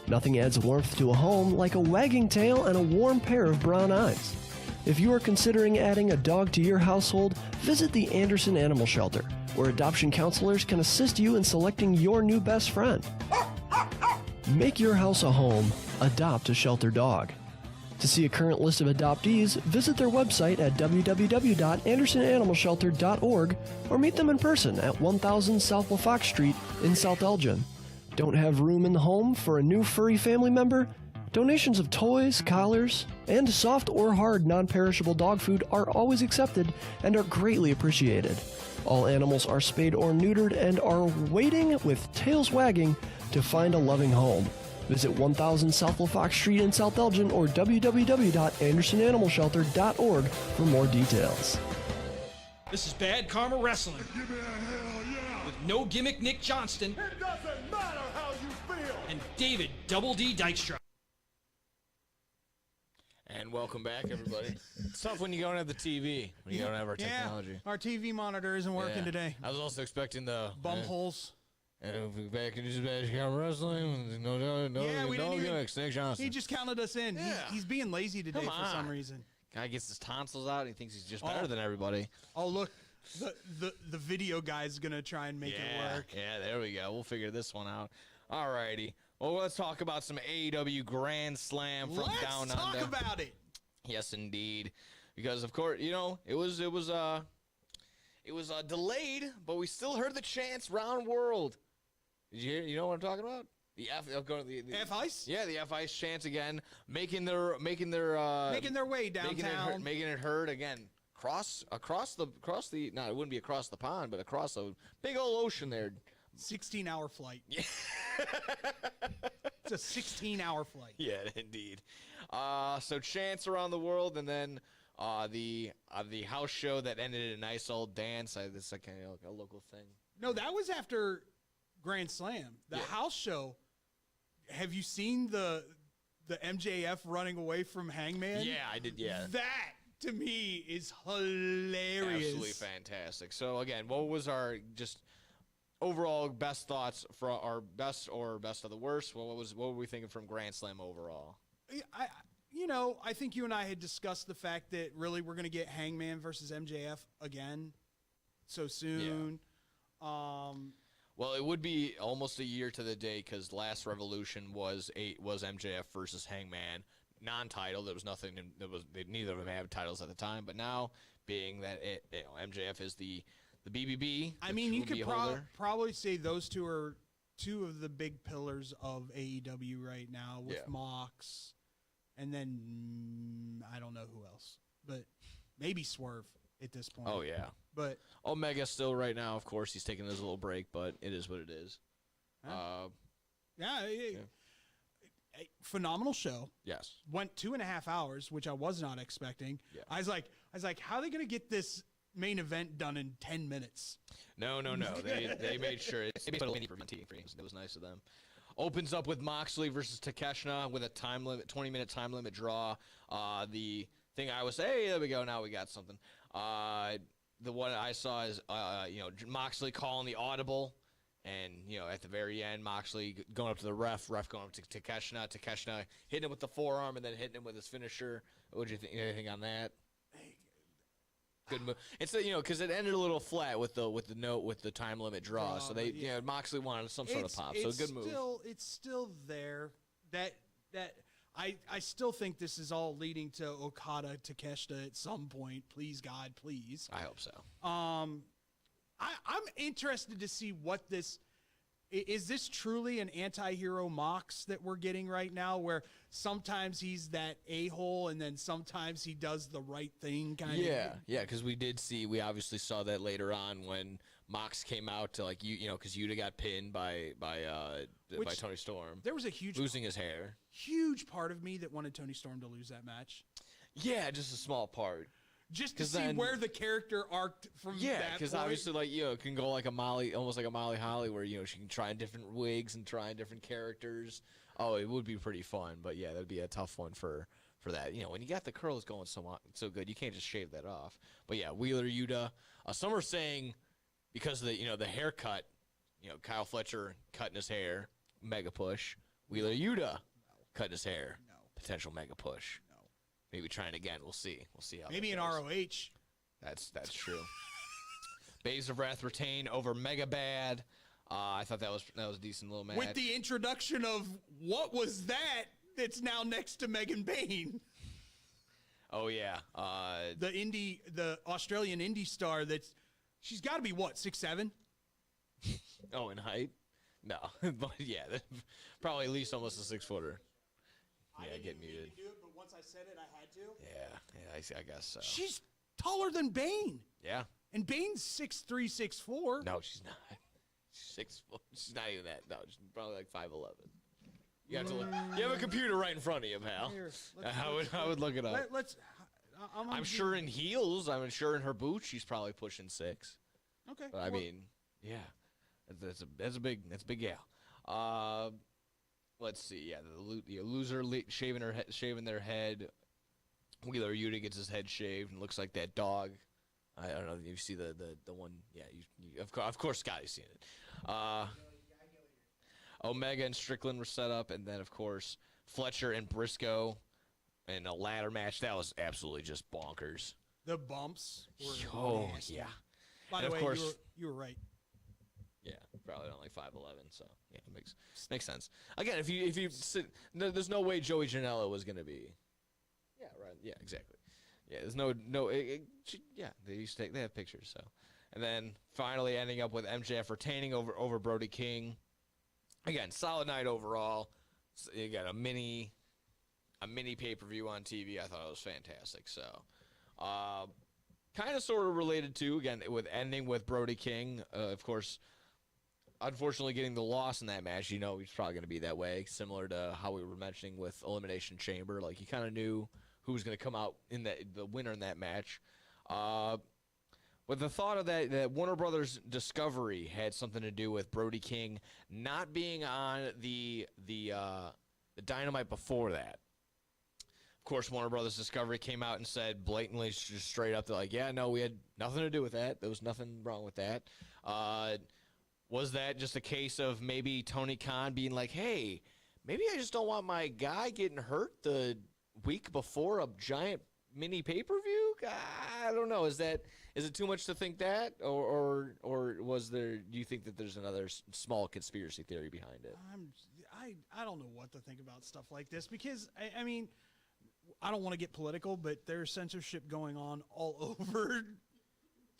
Nothing adds warmth to a home like a wagging tail and a warm pair of brown eyes. If you are considering adding a dog to your household, visit the Anderson Animal Shelter, where adoption counselors can assist you in selecting your new best friend. Make your house a home. Adopt a shelter dog. To see a current list of adoptees, visit their website at www.andersonanimalshelter.org or meet them in person at 1000 South LaFox Street in South Elgin. Don't have room in the home for a new furry family member? Donations of toys, collars, and soft or hard non-perishable dog food are always accepted and are greatly appreciated. All animals are spayed or neutered and are waiting with tails wagging to find a loving home. Visit 1000 South LaFox Street in South Elgin or www.andersonanimalshelter.org for more details. This is Bad Karma Wrestling. Give me a hell yeah. With No Gimmick Nick Johnston. It doesn't matter how you feel. And David Double D Dykstra. And welcome back, everybody. It's tough when you don't have the TV, when you don't have our technology. Yeah, our TV monitor isn't working today. I was also expecting the Bum holes. And if we back into Bad Karma Wrestling, no gimmicks, Nick Johnson. He just counted us in. Yeah. He's being lazy today Come for some on. reason. Guy gets his tonsils out. He thinks he's just better than everybody. Oh, look. The video guy's going to try and make it work. Yeah, there we go. We'll figure this one out. All righty. Well, let's talk about some AEW Grand Slam from Down Under. Let's talk about it. Yes, indeed. Because, of course, you know, it was delayed, but we still heard the chants round world. Did you hear? You know what I'm talking about? The F Ice? Yeah, the F Ice chants again, making their way downtown, making it heard again. Across the no, it wouldn't be across the pond, but across a big old ocean there. 16-hour flight. Yeah. It's a 16-hour flight. Yeah, indeed. So chants around the world, and then the house show that ended in a nice old dance. This is like a local thing. No, that was after Grand Slam. The house show. Have you seen the MJF running away from Hangman? Yeah, I did. Yeah, that to me is hilarious. Absolutely fantastic. So again, what was our just overall best thoughts for our best or best of the worst? What were we thinking from Grand Slam overall? I think you and I had discussed the fact that really we're going to get Hangman versus MJF again so soon. Yeah. Well, it would be almost a year to the day because last Revolution was MJF versus Hangman, non-title. There was nothing. Neither of them had titles at the time. But now, being that MJF is the BBB, I mean, you could probably say those two are two of the big pillars of AEW right now with Mox, and then I don't know who else, but maybe Swerve at this point. Oh yeah. But Omega still right now, of course, he's taking his little break, but it is what it is. Phenomenal show. Yes. Went 2.5 hours, which I was not expecting. Yeah. I was like, how are they going to get this main event done in 10 minutes? No. They made sure it was nice of them. Opens up with Moxley versus Takeshita with a 20-minute time limit draw. The thing I was hey, there we go. Now we got something. The one I saw is, Moxley calling the audible, and, at the very end, Moxley going up to the ref going up to Takeshita hitting him with the forearm and then hitting him with his finisher. What did you think? Anything on that? Good move. It's because it ended a little flat with the time limit draw. So they Moxley wanted some sort of pop. So good move. It's still there. That I still think this is all leading to Okada Takeshita at some point. Please, God, please. I hope so. I'm interested to see what this is. This truly an anti-hero Mox that we're getting right now, where sometimes he's that a-hole and then sometimes he does the right thing kind of. Yeah, because we obviously saw that later on when Mox came out to because Yuta got pinned by Tony Storm. There was a huge losing his hair. Huge part of me that wanted Tony Storm to lose that match. Yeah, just a small part. Just to see where the character arced from that point. Yeah, because obviously, it can go like almost like a Molly Holly, where, she can try different wigs and try different characters. Oh, it would be pretty fun, but yeah, that'd be a tough one for that. When you got the curls going so good, you can't just shave that off. But yeah, Wheeler Yuta. Some are saying because of the haircut, Kyle Fletcher cutting his hair, mega push. Wheeler Yuta cutting his hair, potential mega push. Maybe trying again. We'll see. We'll see how. Maybe that an goes. ROH. That's true. Babes of Wrath retain over Mega Bad. I thought that was a decent little match. With the introduction of what was that's now next to Megan Bayne. Oh yeah. The Australian indie star she's got to be what, 6'7"? Oh, in height? No, but yeah, probably at least almost a 6-footer. get muted. do it, but once I said it, I had to. Yeah, I guess so. She's taller than Bane. Yeah. And Bane's 6'3", 6'4". No, she's not. She's 6 foot. She's not even that. No, she's probably like 5'11". You have to look. You have a computer right in front of you, pal. Here, I would look it up. I'm sure in heels. I'm sure in her boots, she's probably pushing 6. Okay. But I mean, yeah, that's a big gal. Let's see. Yeah, the loser shaving their head. Wheeler Yuta gets his head shaved and looks like that dog. I don't know if you see the one. Yeah, you of course Scotty's seen it. Omega and Strickland were set up, and then of course Fletcher and Briscoe in a ladder match. That was absolutely just bonkers. The bumps were Oh nasty. yeah. By And the of way, course- you were right. Yeah, probably only 5'11", so yeah, it makes sense. Again, if you sit, there's no way Joey Janela was gonna be. Yeah, right. Yeah, exactly. Yeah, there's no. Yeah, they have pictures. So, and then finally ending up with MJF retaining over Brody King. Again, solid night overall. So you got a mini pay-per-view on TV. I thought it was fantastic. So, kind of sort of related to, again, with ending with Brody King. Of course, unfortunately getting the loss in that match. You know he's probably going to be that way, similar to how we were mentioning with Elimination Chamber. Like, you kind of knew who was going to come out in the winner in that match. With the thought of that Warner Brothers Discovery had something to do with Brody King not being on the Dynamite before that. Of course, Warner Brothers Discovery came out and said blatantly, just straight up, they're like, yeah, no, we had nothing to do with that. There was nothing wrong with that. Was that just a case of maybe Tony Khan being like, hey, maybe I just don't want my guy getting hurt the week before a giant mini pay-per-view? I don't know. Is it too much to think that, or was there? Do you think that there's another small conspiracy theory behind it? I don't know what to think about stuff like this because I mean, I don't want to get political, but there's censorship going on all over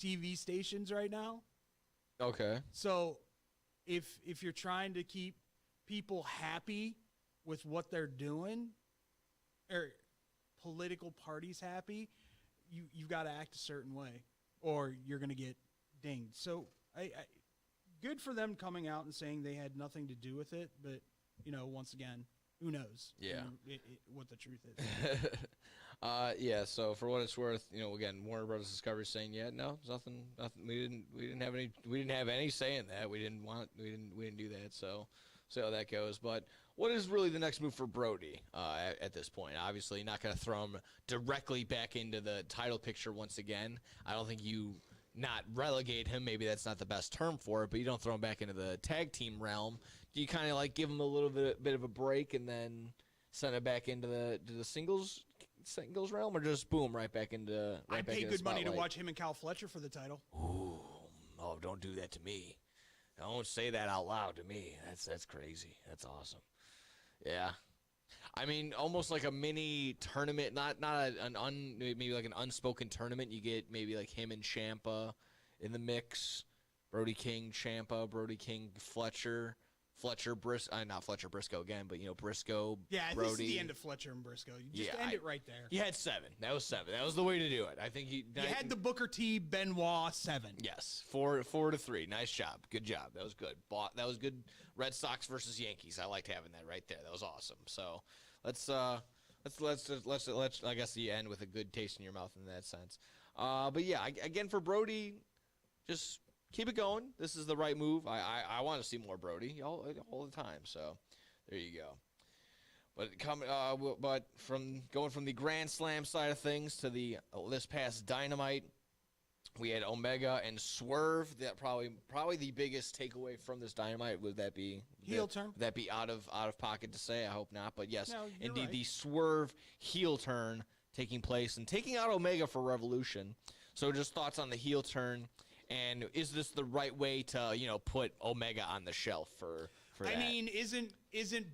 TV stations right now. Okay. So if you're trying to keep people happy with what they're doing, or political parties happy, you've got to act a certain way, or you're going to get dinged. So I good for them coming out and saying they had nothing to do with it, but once again, who knows? Yeah. What the truth is. Yeah. So for what it's worth, again, Warner Brothers Discovery saying, yeah, no, there's nothing. We didn't have any say in that. We didn't do that. So see how that goes. But what is really the next move for Brody at this point? Obviously, not going to throw him directly back into the title picture once again. I don't think you not relegate him. Maybe that's not the best term for it, but you don't throw him back into the tag team realm. Do you kind of like give him a little bit of a break and then send it back into the singles realm, or just boom right back into? I'd pay good money to watch him and Cal Fletcher for the title. Ooh, oh, don't do that to me. Don't say that out loud to me. That's crazy. That's awesome. Yeah, I mean, almost like a mini tournament, maybe like an unspoken tournament. You get maybe like him and Ciampa in the mix. Brody King, Ciampa, Brody King, Fletcher Briscoe, not Fletcher Briscoe again, but Briscoe. Yeah, Brody. this is the end of Fletcher and Briscoe. You just end it right there. You had 7. That was 7. That was the way to do it. I think you had the Booker T Benoit 7. Yes, 4-3. Nice job. Good job. That was good. That was good. Red Sox versus Yankees. I liked having that right there. That was awesome. So let's I guess you end with a good taste in your mouth in that sense. But yeah, again for Brody, just keep it going. This is the right move. I want to see more Brody all the time. So there you go. But from going from the Grand Slam side of things to this past Dynamite, we had Omega and Swerve. That probably the biggest takeaway from this Dynamite. Would that be heel turn? Would that be out of pocket to say? I hope not. But yes, no, indeed, right. The Swerve heel turn taking place and taking out Omega for Revolution. So just thoughts on the heel turn, and is this the right way to put Omega on the shelf for that? I mean, isn't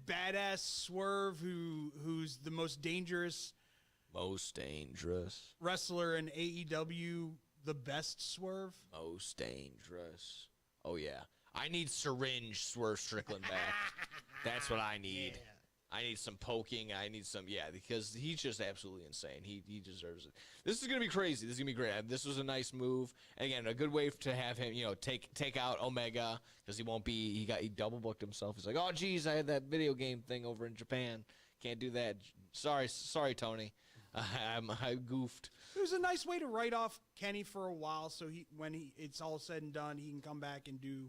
badass Swerve who's the most dangerous wrestler in AEW? The best Swerve? Most dangerous. Oh, yeah. I need syringe Swerve Strickland back. That's what I need. Yeah. I need some poking. I need some, because he's just absolutely insane. He deserves it. This is gonna be crazy. This is gonna be great. This was a nice move. And again, a good way to have him, take out Omega because he won't be. He double booked himself. He's like, oh geez, I had that video game thing over in Japan. Can't do that. Sorry, Tony. I goofed. It was a nice way to write off Kenny for a while, so when it's all said and done, he can come back and do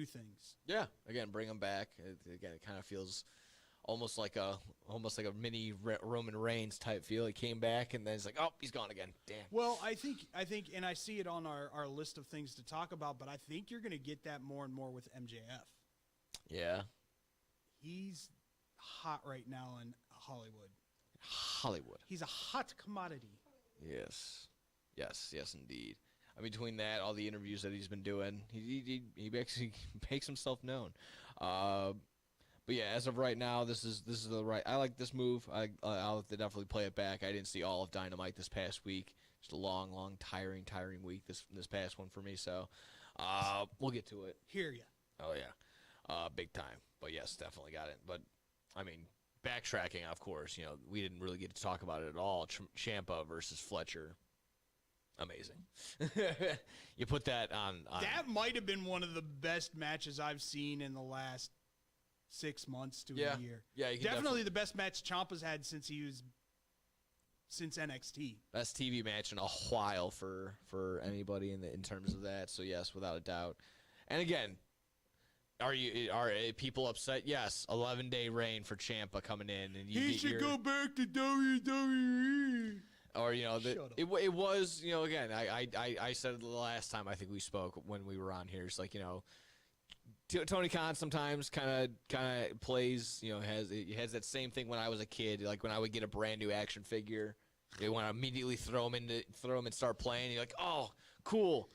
things. Yeah, again, bring him back. It kind of feels almost like a mini Roman Reigns type feel. He came back and then it's like, oh, he's gone again. Damn. Well, I think, and I see it on our list of things to talk about, but I think you're going to get that more and more with MJF. Yeah. He's hot right now in Hollywood. He's a hot commodity. Yes, indeed. Between that, all the interviews that he's been doing, he actually makes himself known. But yeah, as of right now, this is the right. I like this move. I'll have to definitely play it back. I didn't see all of Dynamite this past week. Just a long, tiring week. This past one for me. So, we'll get to it. Hear ya. Oh yeah, big time. But yes, definitely got it. But backtracking, of course. We didn't really get to talk about it at all. Ciampa versus Fletcher. Amazing. You put that on. That might have been one of the best matches I've seen in the last 6 months to a year. Yeah, definitely the best match Ciampa's had since NXT. Best TV match in a while for anybody in terms of that. So yes, without a doubt. And again, are people upset? Yes, 11-day reign for Ciampa coming in, and he should go back to WWE. Or it was again. I said it the last time I think we spoke when we were on here. It's like Tony Khan sometimes kind of plays, has that same thing when I was a kid. Like when I would get a brand new action figure, they want to immediately throw him and start playing. You're like, oh, cool.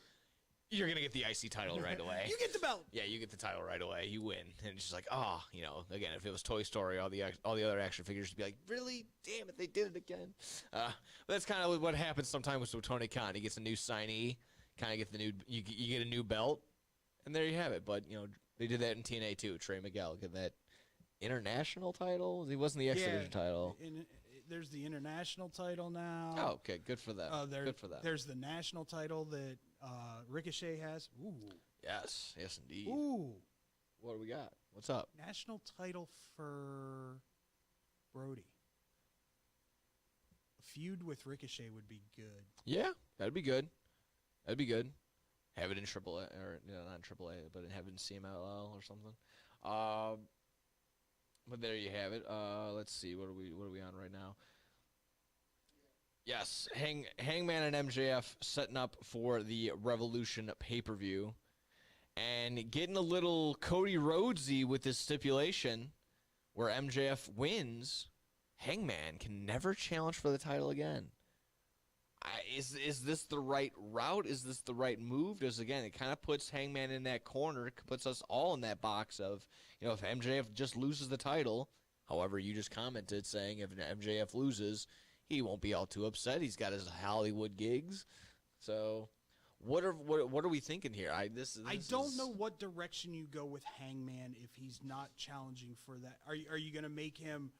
You're gonna get the IC title right away. You get the belt. Yeah, you get the title right away. You win, and it's just like, oh, again, if it was Toy Story, all the other action figures would be like, really? Damn it, they did it again. But that's kind of what happens sometimes with Tony Khan. He gets a new signee, kind of get the new, you get a new belt, and there you have it. But they did that in TNA too. Trey Miguel get that international title. He wasn't the X Division title. There's the international title now. Oh, okay, good for them. Good for them. There's the national title that Ricochet has. Ooh. Yes, indeed. Ooh. What do we got? What's up? National title for Brody. A feud with Ricochet would be good. Yeah, that'd be good. Have it in AAA, or not in AAA, but have it in CMLL or something. But there you have it. Let's see. What are we on right now? Yes, Hangman and MJF setting up for the Revolution pay-per-view, and getting a little Cody Rhodesy with this stipulation, where MJF wins, Hangman can never challenge for the title again. Is this the right route? Is this the right move? Because again, it kind of puts Hangman in that corner. It puts us all in that box of, if MJF just loses the title. However, you just commented saying if MJF loses, he won't be all too upset. He's got his Hollywood gigs. So, what are we thinking here? I don't know what direction you go with Hangman if he's not challenging for that. Are you going to make him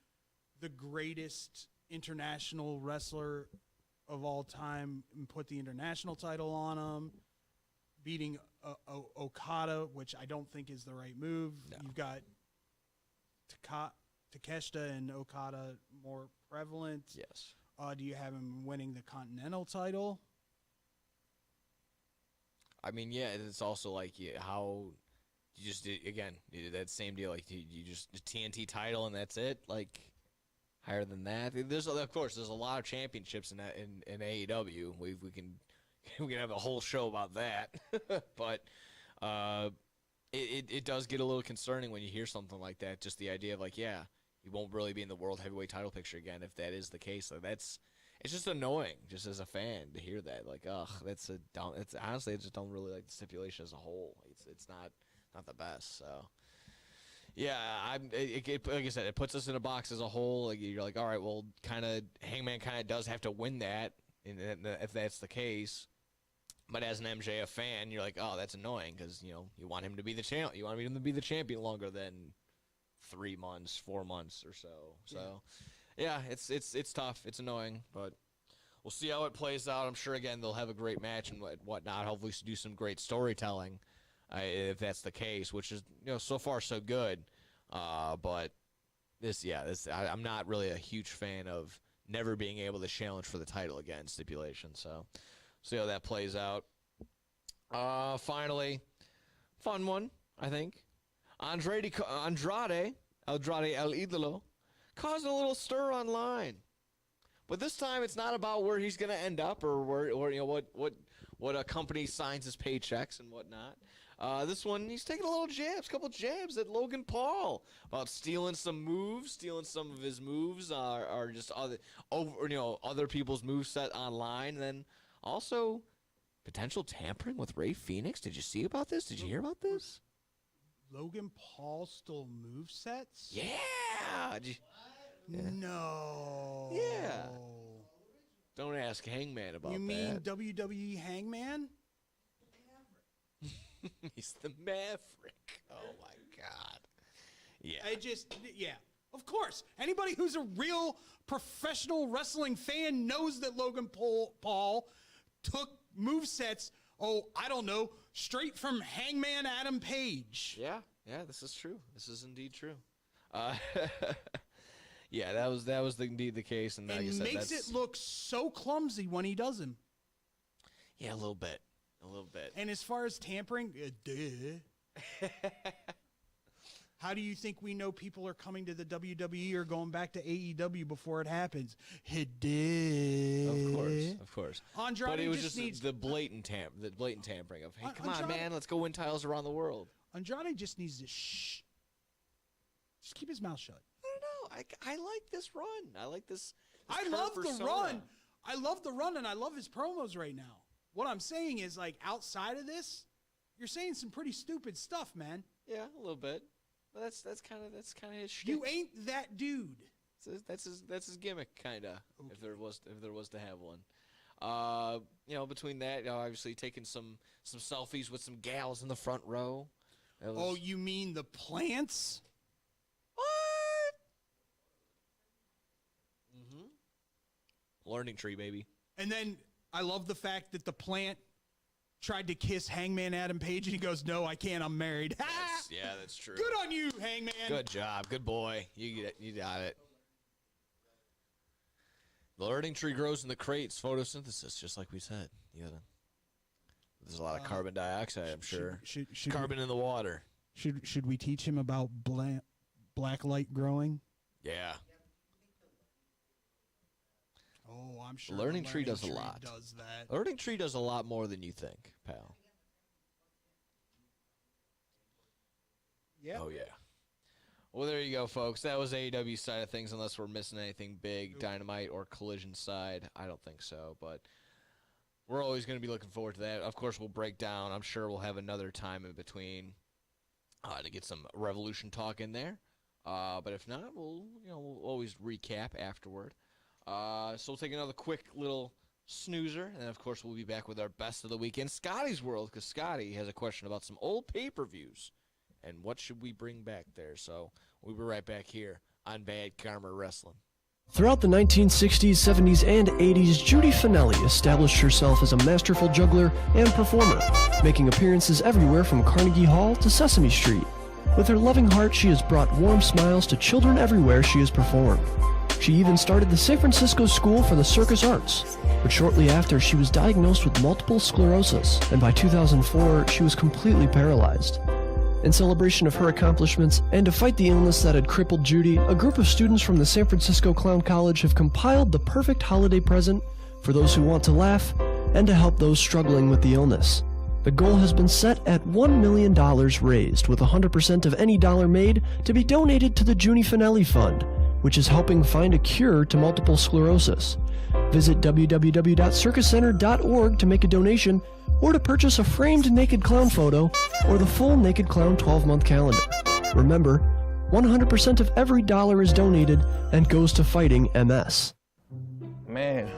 the greatest international wrestler of all time and put the international title on him, beating Okada, which I don't think is the right move? No. You've got Takeshita and Okada more prevalent. Yes. Do you have him winning the Continental title? It's also like how you just did, again, that same deal. Like you just the TNT title and that's it. Like higher than that. There's a lot of championships in that in AEW. We can have a whole show about that. But it does get a little concerning when you hear something like that. Just the idea of like, yeah, you won't really be in the world heavyweight title picture again if that is the case. Like it's just annoying, just as a fan, to hear that. Like, it's honestly, I just don't really like the stipulation as a whole. It's not the best. So. Yeah, like I said, it puts us in a box as a whole. Like, you're like, all right, well, Hangman does have to win that, if that's the case. But as an MJF fan, you're like, oh, that's annoying because you want him to be the champ. You want him to be the champion longer than 3 months, 4 months or so. So, yeah, it's tough. It's annoying, but we'll see how it plays out. I'm sure, again, they'll have a great match and whatnot. Hopefully do some great storytelling if that's the case, which is, so far so good. But I'm not really a huge fan of never being able to challenge for the title again stipulation. So, see how that plays out. Finally, fun one, I think. Andrade El Idolo, causing a little stir online. But this time, it's not about where he's going to end up or what a company signs his paychecks and whatnot. This one, he's taking couple jabs at Logan Paul about stealing some of his moves are just other people's moveset online. And then also potential tampering with Rey Fenix. Did you see about this? Did you hear about this? Logan Paul stole movesets? Yeah. No. Yeah. Don't ask Hangman about that. You mean WWE Hangman? He's the Maverick. Oh, my God. Yeah. Of course. Anybody who's a real professional wrestling fan knows that Logan Paul took movesets, I don't know, straight from Hangman Adam Page. Yeah, this is true. This is indeed true. Yeah, that was indeed the case. And like makes it look so clumsy when he does them. Yeah, a little bit. And as far as tampering, duh. How do you think we know people are coming to the WWE or going back to AEW before it happens? Of course. Andrade but it was just needs the blatant tampering of, hey, come on, man, let's go win titles around the world. Andrade just needs to shh. Just keep his mouth shut. I don't know. I like this run. I like this. I love the run. I love the run, and I love his promos right now. What I'm saying is, like, outside of this, you're saying some pretty stupid stuff, man. Yeah, a little bit. But that's kind of his shtick. You ain't that dude. That's his gimmick, kind of. Okay. If there was to have one. Between that, obviously taking some selfies with some gals in the front row. Oh, you mean the plants? What? Learning tree, baby. And then I love the fact that the plant tried to kiss Hangman Adam Page, and he goes, "No, I can't. I'm married." That's true. Good on you, Hangman. Good job. Good boy. You got it. The learning tree grows in the crates. Photosynthesis, just like we said. There's a lot of carbon dioxide, I'm sure. Should carbon in the water. Should we teach him about black light growing? Yeah. Oh, I'm sure. Learning tree does a lot. Does that. Learning tree does a lot more than you think, pal. Yeah. Oh, yeah. Well, there you go, folks. That was AEW side of things, unless we're missing anything big, Dynamite or Collision side. I don't think so, but we're always going to be looking forward to that. Of course, we'll break down. I'm sure we'll have another time in between to get some Revolution talk in there. But if not, we'll always recap afterward. So we'll take another quick little snoozer, and then, of course, we'll be back with our best of the weekend, Scotty's World, because Scotty has a question about some old pay-per-views. And what should we bring back there? So we'll be right back here on Bad Karma Wrestling. Throughout the 1960s, 70s, and 80s, Judy Finelli established herself as a masterful juggler and performer, making appearances everywhere from Carnegie Hall to Sesame Street. With her loving heart, she has brought warm smiles to children everywhere she has performed. She even started the San Francisco School for the Circus Arts, but shortly after, she was diagnosed with multiple sclerosis, and by 2004, she was completely paralyzed. In celebration of her accomplishments and to fight the illness that had crippled Judy, a group of students from the San Francisco Clown College have compiled the perfect holiday present for those who want to laugh and to help those struggling with the illness. The goal has been set at $1 million raised, with 100% of any dollar made to be donated to the Judy Finelli Fund, which is helping find a cure to multiple sclerosis. Visit www.circuscenter.org to make a donation or to purchase a framed naked clown photo or the full Naked Clown 12-month calendar. Remember, 100% of every dollar is donated and goes to fighting MS. Man,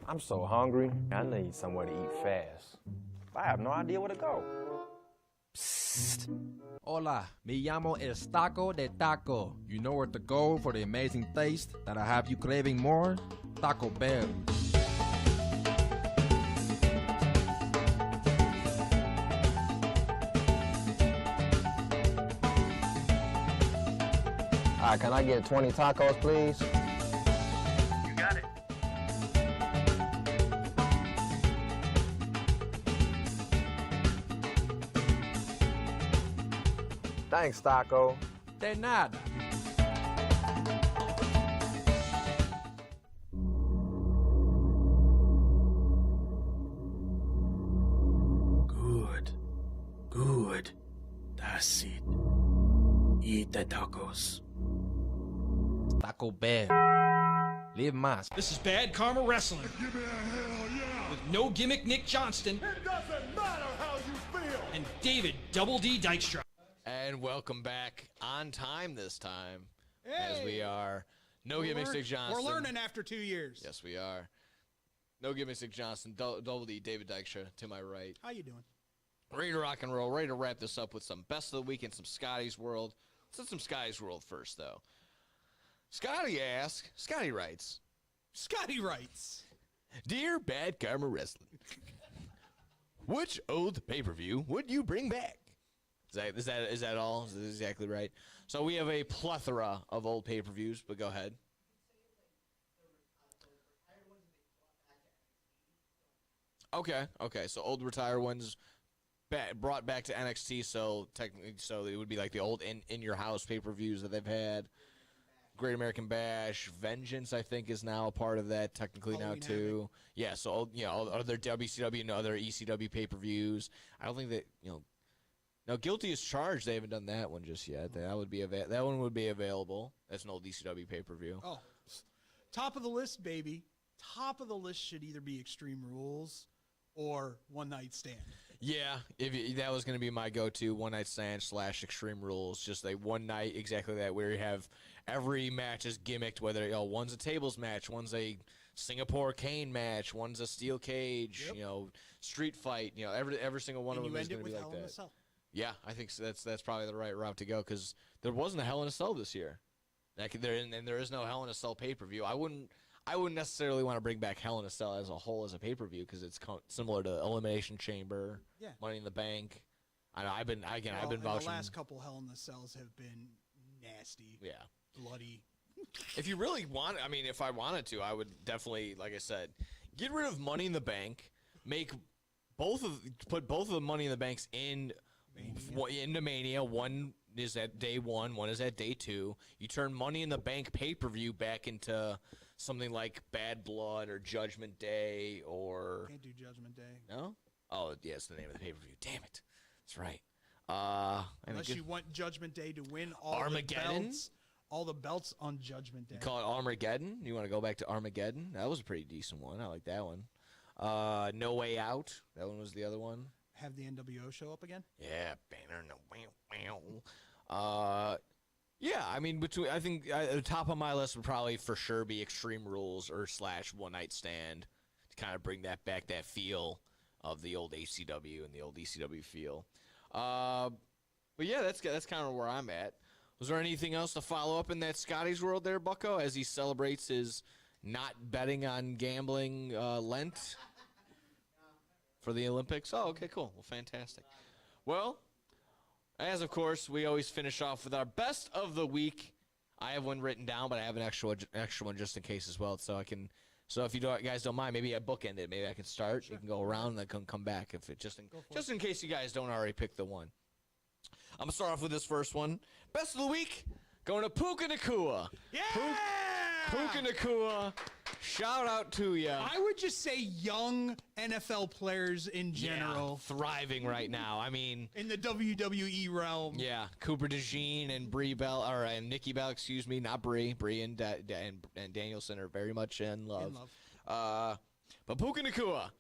I'm so hungry. I need somewhere to eat fast. I have no idea where to go. Psst. Hola, me llamo El Taco de Taco. You know where to go for the amazing taste that'll have you craving more? Taco Bell. Can I get 20 tacos, please? You got it. Thanks, Taco. De nada. Good. Good. That's it. Eat the tacos. Taco Bell. Live más. This is Bad Karma Wrestling. Give me a hell yeah. With No Gimmick Nick Johnston It doesn't matter how you feel. and David Double D Dykstra. And welcome back on time this time, as we are No Gimmicks Nick Johnston. We're learning after 2 years. Yes, we are. No Gimmicks Nick Johnston, Double D, David Dykstra to my right. How you doing? Ready to rock and roll, ready to wrap this up with some best of the week and some Scotty's World. Let's do some Scotty's World first, though. Scotty writes, Scotty writes. Dear Bad Karma Wrestling, which old pay-per-view would you bring back? Is that all? Is that exactly right? So we have a plethora of old pay-per-views, but go ahead. Okay. So old retired ones brought back to NXT. So technically, it would be like the old in your house pay-per-views that they've had. Great American Bash, Vengeance, I think, is now a part of that technically now too. Yeah. So other WCW and other ECW pay-per-views. I don't think that Now, Guilty as Charged, they haven't done that one just yet. That one would be available. That's an old ECW pay-per-view. Oh, top of the list, baby. Top of the list should either be Extreme Rules or One Night Stand. Yeah, that was going to be my go-to, One Night Stand / Extreme Rules. Just like one night, exactly that, where you have every match is gimmicked, whether one's a tables match, one's a Singapore cane match, one's a steel cage, street fight. Every single one of them is going to be like that. Yeah, I think that's probably the right route to go because there wasn't a Hell in a Cell this year. There is no Hell in a Cell pay-per-view. I wouldn't necessarily want to bring back Hell in a Cell as a whole as a pay-per-view because it's similar to Elimination Chamber, Money in the Bank. I've been vouching. The last couple Hell in the Cells have been nasty. Yeah, bloody. If you really want, if I wanted to, I would definitely, like I said, get rid of Money in the Bank, put both of the Money in the Banks into Mania. One is at day one is at day two. You turn Money in the Bank pay-per-view back into something like Bad Blood or Judgment Day or... Can't do Judgment Day. No? Oh, yeah, it's the name of the pay-per-view. Damn it. That's right. Unless you want Judgment Day to win all the belts on Judgment Day. You call it Armageddon? You want to go back to Armageddon? That was a pretty decent one. I like that one. No Way Out. That one was the other one. Have the NWO show up again? Yeah, banner. I think the top of my list would probably for sure be Extreme Rules or / One Night Stand to kind of bring that back, that feel of the old ACW and the old ECW feel. But yeah, that's kind of where I'm at. Was there anything else to follow up in that Scotty's World there, Bucko, as he celebrates his not betting on gambling Lent for the Olympics? Oh, okay, cool. Well, fantastic. Well, as of course, we always finish off with our best of the week. I have one written down, but I have an extra one just in case as well. So if you guys don't mind, maybe I bookend it. Maybe I can start. Sure. You can go around and then come back if it just in case you guys don't already pick the one. I'm gonna start off with this first one. Best of the week, going to Puka Nakua. Yeah! Puka Nakua. Shout out to you. I would just say young NFL players in general. Yeah, thriving right now. In the WWE realm. Yeah, Cooper DeJean and and Nikki Bell, excuse me, not Brie. Brie and Danielson are very much in love. But Puka Nakua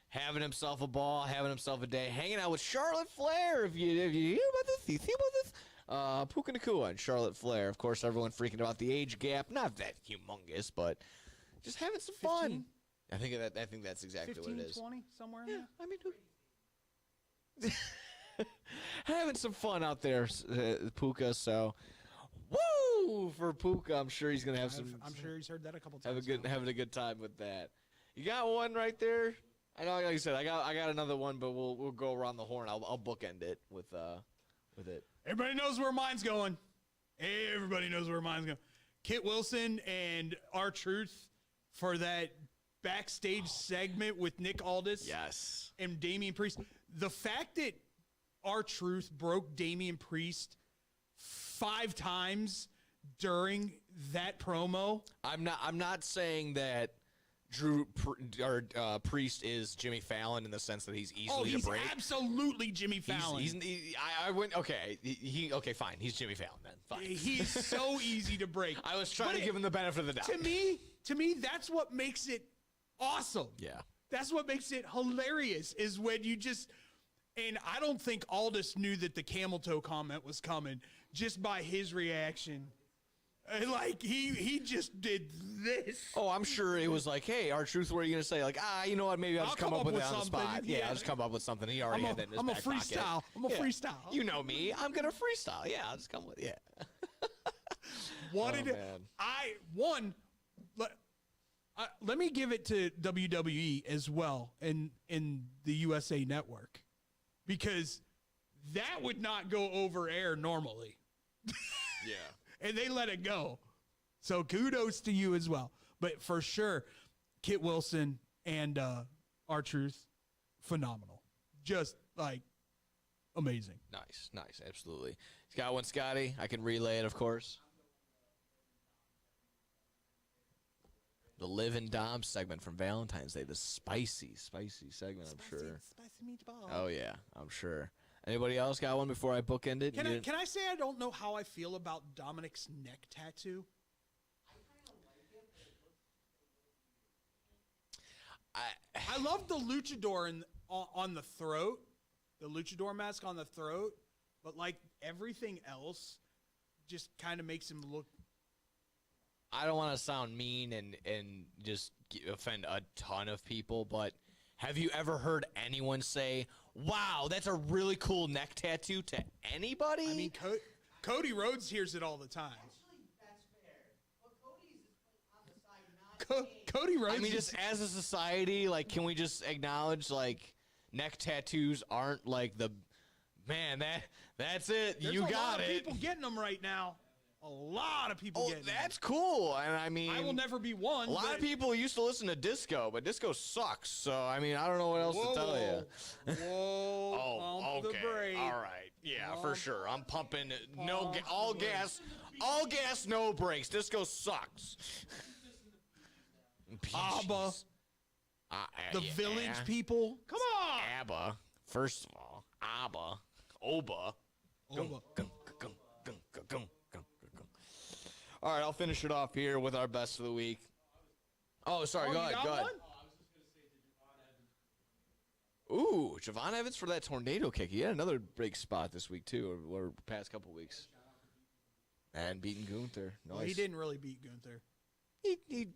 having himself a ball, having himself a day, hanging out with Charlotte Flair. If you hear about this, you see about this. Puka Nakua and Charlotte Flair. Of course, everyone freaking about the age gap. Not that humongous, but just having some 15? fun. I think that's exactly 15, what it is. 20, somewhere in there. having some fun out there, Puka. So, woo for Puka. I'm sure he's gonna have some. I'm sure he's heard that a couple times. Having a good time with that. You got one right there. I know, like I said, I got another one, but we'll go around the horn. I'll bookend it with it. Everybody knows where mine's going. Everybody knows where mine's going. Kit Wilson and R-Truth for that backstage segment with Nick Aldis. Yes. And Damian Priest. The fact that R-Truth broke Damian Priest 5 times during that promo. I'm not saying that Priest is Jimmy Fallon in the sense that he's easily to break. He's absolutely Jimmy Fallon. I went okay. Okay, fine. He's Jimmy Fallon then. Fine. He's so easy to break. I was trying to give him the benefit of the doubt. To me, that's what makes it awesome. Yeah. That's what makes it hilarious is when you just, and I don't think Aldis knew that the camel toe comment was coming just by his reaction. Like, he just did this. Oh, I'm sure it was like, hey, R-Truth, what are you going to say? Like, you know what? Maybe I'll just come up with it on the spot. Yeah, I'll just come up with something. He already had that in his back pocket. I'm a freestyle. You know me. I'm going to freestyle. Yeah, I'll just come with it. Let me give it to WWE as well in the USA Network, because that would not go over air normally. Yeah. And they let it go. So kudos to you as well. But for sure, Kit Wilson and R-Truth, phenomenal. Just like amazing. Nice, absolutely. He's got one, Scotty. I can relay it, of course. The Live and Dom segment from Valentine's Day. The spicy segment, I'm sure. Spicy meatball. Oh, yeah, I'm sure. Anybody else got one before I bookend it? Can I say I don't know how I feel about Dominic's neck tattoo? I love the luchador on the throat, the luchador mask on the throat, but like everything else just kind of makes him look. I don't want to sound mean and just offend a ton of people, but have you ever heard anyone say, wow, that's a really cool neck tattoo to anybody? I mean, Cody Rhodes hears it all the time. Actually, that's fair. But Cody's on the side, not Cody Rhodes. I mean, just as a society, like, can we just acknowledge, like, neck tattoos aren't like the, man, that's it. There's you got it. There's a lot of it. people getting them right now. A lot of people getting them. That's cool. And I mean, I will never be one. A lot of people used to listen to disco, but disco sucks. So I mean, I don't know what else to tell you. Whoa! Oh, okay. The brake. All right. Yeah, for sure. I'm pumping. All gas, no brakes. Disco sucks. ABBA. The Village People. Come on. ABBA. First of all, ABBA. Oba. All right, I'll finish it off here with our best of the week. Oh, sorry. Go ahead. Ooh, Javon Evans for that tornado kick. He had another big spot this week, too, or past couple weeks. And beating Gunther. Nice. Well, he didn't really beat Gunther. He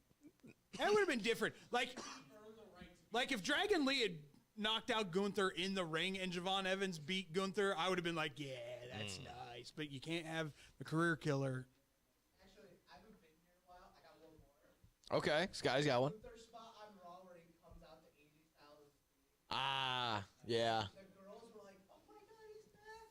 That would have been different. Like if Dragon Lee had knocked out Gunther in the ring and Javon Evans beat Gunther, I would have been like, yeah, that's nice. But you can't have the career killer. Actually, I haven't been here in a while. I got one more. Okay, Sky's got one. Their spot on Raw where he comes out to AJ Styles. Yeah. The girls were like, oh my God, he's back.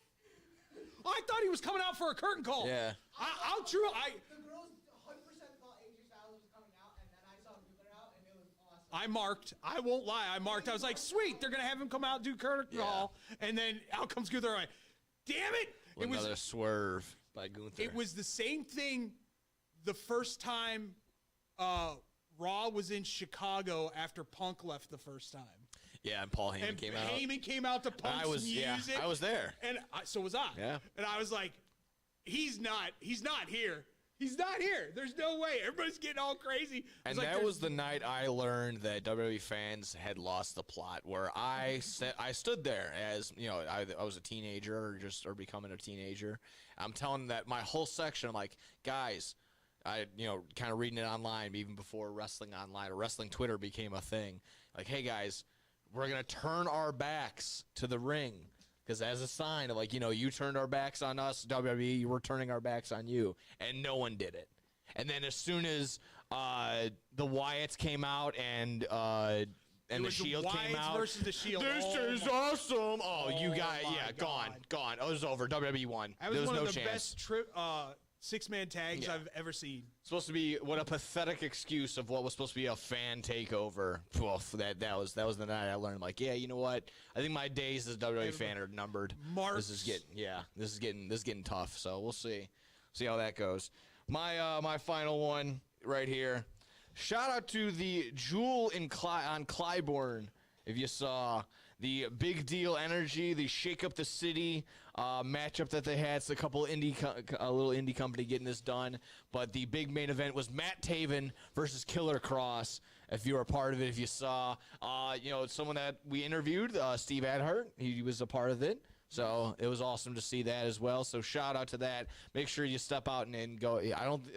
I thought he was coming out for a curtain call. Yeah. The girls 100% thought AJ Styles was coming out, and then I saw Gunther out, and it was awesome. I marked. I won't lie. I marked. I was like, sweet. They're going to have him come out and do curtain call. And then out comes Gunther. I'm like, damn it. Another swerve by Gunther. It was the same thing the first time Raw was in Chicago after Punk left the first time. Yeah, and Paul Heyman came out. Heyman came out to Punk's music. Yeah, I was there. And so was I. Yeah. And I was like, he's not here. He's not here. There's no way. Everybody's getting all crazy. And that was the night I learned that WWE fans had lost the plot, where I stood there as, you know, I was a teenager or becoming a teenager. I'm telling that my whole section, I'm like, guys, kind of reading it online even before wrestling online or wrestling Twitter became a thing. Like, hey, guys, we're going to turn our backs to the ring. because as a sign of like, you turned our backs on us, WWE, you were turning our backs on you, and no one did it. And then as soon as the Wyatts came out and the Shield came Wyatts out versus the Shield. This is awesome. Oh, you got gone. Oh, it was over. WWE won. That was there was one no of the chance. best six-man tags I've ever seen. Supposed to be what a pathetic excuse of what was supposed to be a fan takeover. Oof, that was the night I learned. Like, yeah, you know what? I think my days as a WWE fan are numbered. This is getting tough. So we'll see how that goes. My final one right here. Shout out to the Jewel on Clybourne. If you saw the Big Deal Energy, the Shake Up the City matchup that they had, it's a couple a little indie company getting this done. But the big main event was Matt Taven versus Killer Cross. If you were a part of it, if you saw, someone that we interviewed, Steve Adhart, he was a part of it. So it was awesome to see that as well. So shout out to that. Make sure you step out and go.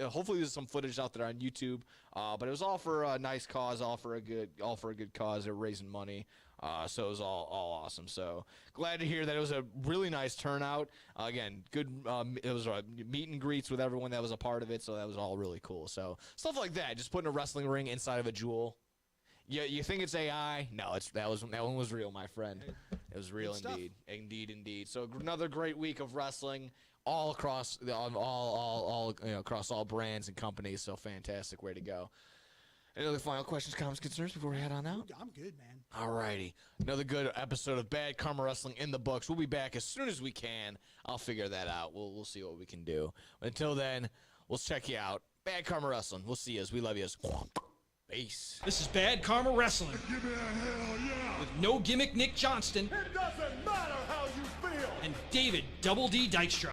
Hopefully there's some footage out there on YouTube. But it was all for a nice cause, all for a good cause. They're raising money. So it was all awesome. So glad to hear that it was a really nice turnout. Again, good. It was a meet and greets with everyone that was a part of it. So that was all really cool. So stuff like that. Just putting a wrestling ring inside of a Jewel. Yeah, you think it's AI? No, that one was real, my friend. It was real indeed. So another great week of wrestling, all across across all brands and companies. So fantastic way to go. Any other final questions, comments, concerns before we head on out? I'm good, man. All righty, another good episode of Bad Karma Wrestling in the books. We'll be back as soon as we can. I'll figure that out. We'll see what we can do. Until then, we'll check you out. Bad Karma Wrestling. We'll see you. We love you. Peace. This is Bad Karma Wrestling. Give me a hell yeah. With No Gimmick Nick Johnston. It doesn't matter how you feel. And David Double D Dykstra.